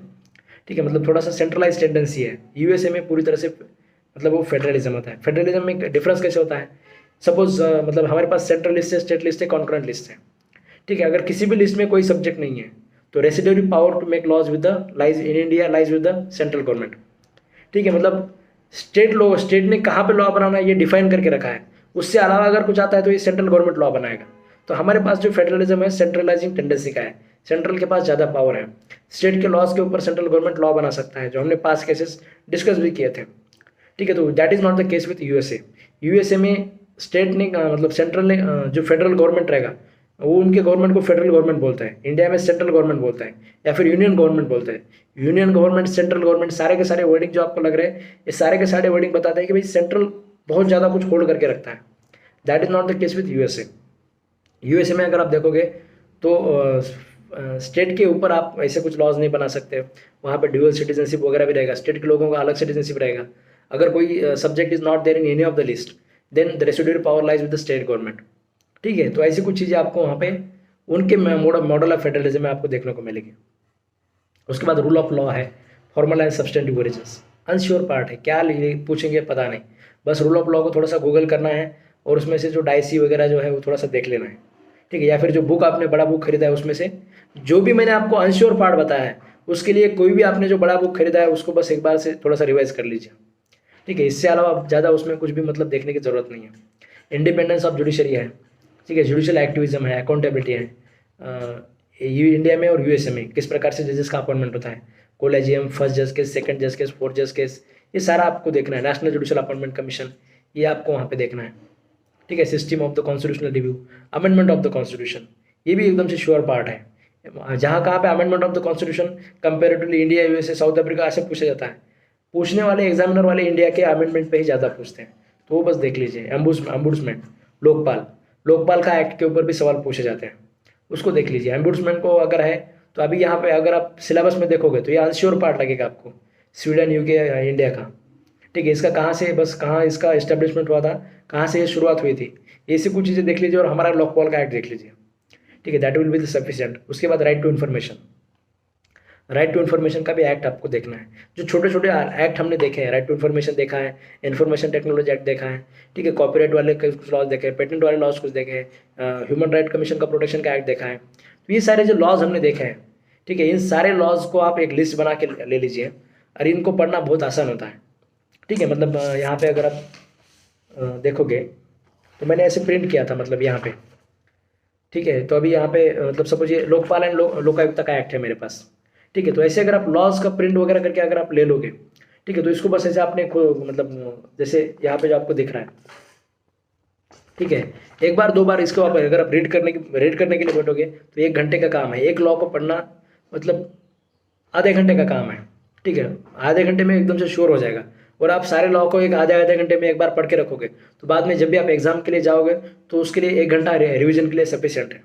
ठीक है, मतलब थोड़ा सा सेंट्रलाइज टेंडेंसी है। यूएसए में पूरी तरह से मतलब वो फेडरलिज्म होता है। फेडरलिज्म में डिफरेंस कैसे होता है, सपोज मतलब हमारे पास सेंट्रल लिस्ट है, स्टेट लिस्ट है, कॉन्करेंट लिस्ट है। ठीक है, अगर किसी भी लिस्ट में कोई सब्जेक्ट नहीं है तो resident power to make laws with the lies in India lies with the central government. ठीक है, मतलब स्टेट ने कहाँ पे लॉ बनाना है ये डिफाइन करके रखा है, उससे अलावा अगर कुछ आता है तो ये सेंट्रल गवर्नमेंट लॉ बनाएगा। तो हमारे पास जो फेडरलिज्म है सेंट्रलाइजिंग टेंडेंसी का है, सेंट्रल के पास ज़्यादा पावर है, स्टेट के लॉज के ऊपर सेंट्रल गवर्नमेंट लॉ बना सकता है, जो हमने पास केसेस डिस्कस भी किए थे। ठीक है, तो that is not the case with USA. USA में स्टेट ने मतलब सेंट्रल ने जो फेडरल गवर्नमेंट रहेगा वो उनके गवर्नमेंट को फेडरल गवर्नमेंट बोलता है, इंडिया में सेंट्रल गवर्नमेंट बोलता है या फिर यूनियन गवर्नमेंट बोलता है। यूनियन गवर्नमेंट, सेंट्रल गवर्नमेंट, सारे के सारे वर्डिंग जो आपको लग रहे हैं ये सारे के सारे वर्डिंग बताते हैं कि भाई सेंट्रल बहुत ज़्यादा कुछ होल्ड करके रखता है। That is not the case with USA. USA में अगर आप देखोगे तो स्टेट के ऊपर आप ऐसे कुछ लॉज नहीं बना सकते, वहाँ पे ड्यूअल सिटीजनशिप वगैरह भी रहेगा, स्टेट के लोगों का अलग सिटीजनशिप रहेगा। अगर कोई subject is not there in any of the list then the residual power lies with the state government. ठीक है, तो ऐसी कुछ चीज़ें आपको वहाँ पे उनके मॉडल ऑफ फेडरलिज्म में आपको देखने को मिलेगी। उसके बाद रूल ऑफ लॉ है, formal and substantive origins. Unsure part है, क्या पूछेंगे पता नहीं, बस रूल ऑफ लॉ को थोड़ा सा गूगल करना है और उसमें से जो डाइसी वगैरह जो है वो थोड़ा सा देख लेना है। ठीक है, या फिर जो बुक आपने बड़ा बुक खरीदा है उसमें से जो भी मैंने आपको अनश्योर पार्ट बताया है उसके लिए कोई भी आपने जो बड़ा बुक खरीदा है उसको बस एक बार से थोड़ा सा रिवाइज कर लीजिए। ठीक है, इससे अलावा ज़्यादा उसमें कुछ भी मतलब देखने की ज़रूरत नहीं है। इंडिपेंडेंस ऑफ जुडिशरी है, ठीक है, जुडिशियल एक्टिविज्म है, अकाउंटेबिलिटी है। इंडिया में और यूएसए में किस प्रकार से जजेस का अपॉइंटमेंट होता है, कोलेजियम, फर्स्ट जज केस, सेकंड जज केस, फोर्थ जज केस, ये सारा आपको देखना है। नेशनल जुडिशियल अपॉइंटमेंट कमीशन, ये आपको वहाँ पे देखना है। ठीक है, system of the constitutional review, amendment of the constitution, ये भी एकदम से श्योर पार्ट है। जहाँ कहाँ पे amendment of the constitution comparatively India, USA, south Africa ऐसे पूछा जाता है, पूछने वाले एग्जामिनर वाले इंडिया के अमेंडमेंट पे ही ज़्यादा पूछते हैं, तो वो बस देख लीजिए। एम्बुड्समेंट, लोकपाल, लोकपाल का एक्ट के ऊपर भी सवाल पूछे जाते हैं, उसको देख लीजिए। एम्बुड्समेंट को अगर है तो अभी यहाँ पे अगर आप सिलेबस में देखोगे तो ये अनश्योर पार्ट लगेगा आपको, स्वीडन, यूके, इंडिया का। ठीक है, इसका कहाँ से बस कहाँ इसका इस्टेब्लिशमेंट हुआ था, कहाँ से ये शुरुआत हुई थी, ये सब कुछ चीज़ें देख लीजिए और हमारा लोकपाल का एक्ट देख लीजिए। ठीक है, दैट विल बी सफिशिएंट। उसके बाद right to information, right to information का भी एक्ट आपको देखना है। जो छोटे छोटे एक्ट हमने देखे हैं, राइट टू इन्फॉर्मेशन देखा है, इन्फॉर्मेशन टेक्नोलॉजी एक्ट देखा है, ठीक है, कॉपीराइट वाले कुछ लॉज देखे हैं, पेटेंट वाले लॉज कुछ देखे हैं, ह्यूमन राइट कमीशन का प्रोटेक्शन का एक्ट देखा है। तो ये सारे जो लॉज हमने देखे हैं, ठीक है, इन सारे लॉज को आप एक लिस्ट बना के ले लीजिए और इनको पढ़ना बहुत आसान होता है। ठीक है, मतलब यहाँ पे अगर आप देखोगे तो मैंने ऐसे प्रिंट किया था, मतलब यहाँ पे। ठीक है, तो अभी यहाँ पे मतलब सपोज ये लोकपाल एंड लोकायुक्त का एक्ट है मेरे पास। ठीक है, तो ऐसे अगर आप लॉज का प्रिंट वगैरह करके अगर आप ले लोगे, ठीक है, तो इसको बस ऐसे आपने मतलब जैसे यहाँ पे जो आपको दिख रहा है, ठीक है, एक बार दो बार इसको आप अगर आप रीड करने के लिए बैठोगे तो 1 घंटे का काम है। एक लॉ को पढ़ना मतलब आधे घंटे का काम है। ठीक है, आधे घंटे में एकदम से श्योर हो जाएगा। और आप सारे लॉ को एक आधे घंटे में एक बार पढ़ के रखोगे तो बाद में जब भी आप एग्जाम के लिए जाओगे तो उसके लिए 1 घंटा रिविजन के लिए सफिशिएंट है।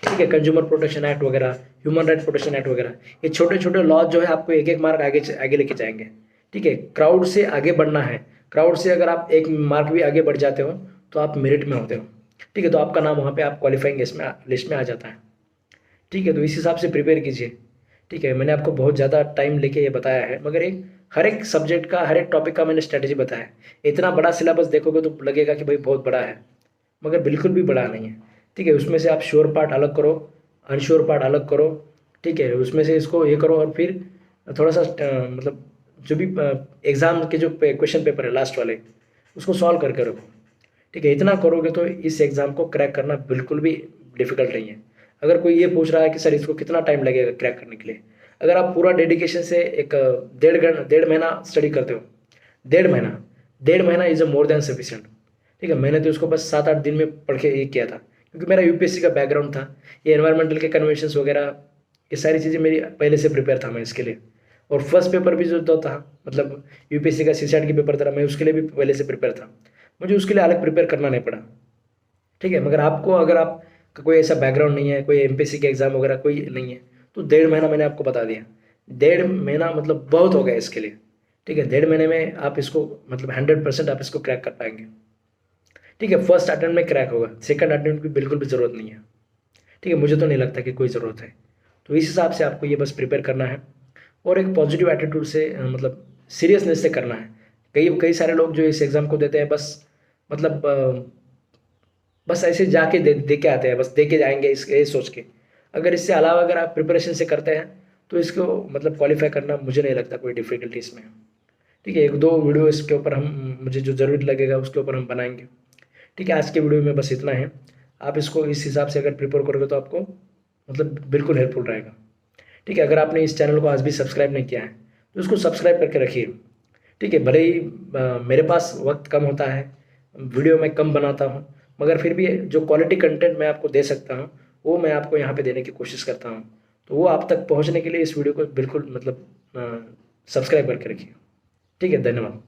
ठीक है, कंज्यूमर प्रोटेक्शन एक्ट वगैरह, ह्यूमन राइट प्रोटेक्शन एक्ट वगैरह, ये छोटे छोटे लॉ जो है आपको एक मार्क आगे लेके जाएंगे। ठीक है, क्राउड से आगे बढ़ना है, क्राउड से अगर आप 1 मार्क भी आगे बढ़ जाते हो तो आप मेरिट में होते हो। ठीक है, तो आपका नाम वहाँ पे आप क्वालिफाइंग लिस्ट में आ जाता है। ठीक है, तो इस हिसाब से प्रिपेयर कीजिए। ठीक है, मैंने आपको बहुत ज़्यादा टाइम लेके ये बताया है, मगर हर एक सब्जेक्ट का, हर एक टॉपिक का मैंने स्ट्रेटेजी बताया है। इतना बड़ा सिलेबस देखोगे तो लगेगा कि भाई बहुत बड़ा है, मगर बिल्कुल भी बड़ा नहीं है। ठीक है, उसमें से आप श्योर पार्ट अलग करो, अनश्योर पार्ट अलग करो। ठीक है, उसमें से इसको ये करो और फिर थोड़ा सा मतलब जो भी एग्ज़ाम के जो क्वेश्चन पेपर है लास्ट वाले उसको सॉल्व करके रखो। ठीक है, इतना करोगे तो इस एग्ज़ाम को क्रैक करना बिल्कुल भी डिफ़िकल्ट नहीं है। अगर कोई ये पूछ रहा है कि सर इसको कितना टाइम लगेगा क्रैक करने के लिए, अगर आप पूरा डेडिकेशन से एक 1.5 महीना स्टडी करते हो, 1.5 महीना is a more than sufficient. ठीक है, मैंने तो उसको बस 7-8 दिन में पढ़ के ये किया था, क्योंकि मेरा यूपीएससी का बैकग्राउंड था, ये एनवायरमेंटल के कन्वेंशंस वगैरह ये सारी चीज़ें मेरी पहले से प्रिपेयर था मैं इसके लिए। और फर्स्ट पेपर भी जो था मतलब यूपीएससी का सीसैट की पेपर था, मैं उसके लिए भी पहले से प्रिपेयर था, मुझे उसके लिए अलग प्रिपेयर करना नहीं पड़ा। ठीक है, मगर आपको अगर आपका कोई ऐसा बैकग्राउंड नहीं है, कोई एमपीएससी के एग्ज़ाम वगैरह कोई नहीं है, तो 1.5 महीना मैंने आपको बता दिया। 1.5 महीना मतलब बहुत हो गया इसके लिए। ठीक है, 1.5 महीने में आप इसको मतलब 100% आप इसको क्रैक कर पाएंगे। ठीक है, फर्स्ट अटेम्प्ट में क्रैक होगा, सेकंड अटेम्प्ट की बिल्कुल भी ज़रूरत नहीं है। ठीक है, मुझे तो नहीं लगता कि कोई ज़रूरत है। तो इस हिसाब से आपको ये बस प्रिपेयर करना है और एक पॉजिटिव एटीट्यूड से मतलब सीरियसनेस से करना है। कई सारे लोग जो इस एग्ज़ाम को देते हैं बस ऐसे जाके दे के आते हैं, बस दे के जाएंगे ये सोच के। अगर इससे अलावा अगर आप प्रिपरेशन से करते हैं तो इसको मतलब क्वालिफाई करना मुझे नहीं लगता कोई डिफ़िकल्टी इसमें। ठीक है, 1-2 वीडियो इसके ऊपर हम मुझे जो ज़रूरत लगेगा उसके ऊपर हम बनाएंगे। ठीक है, आज के वीडियो में बस इतना है। आप इसको इस हिसाब से अगर प्रिपेयर करोगे तो आपको मतलब बिल्कुल हेल्पफुल रहेगा। ठीक है, अगर आपने इस चैनल को आज भी सब्सक्राइब नहीं किया है तो उसको सब्सक्राइब करके रखिए। ठीक है, भले ही मेरे पास वक्त कम होता है, वीडियो मैं कम बनाता हूँ, मगर फिर भी जो क्वालिटी कंटेंट मैं आपको दे सकता हूँ वो मैं आपको यहाँ पे देने की कोशिश करता हूँ। तो वो आप तक पहुँचने के लिए इस वीडियो को बिल्कुल मतलब सब्सक्राइब करके रखिए। ठीक है, धन्यवाद।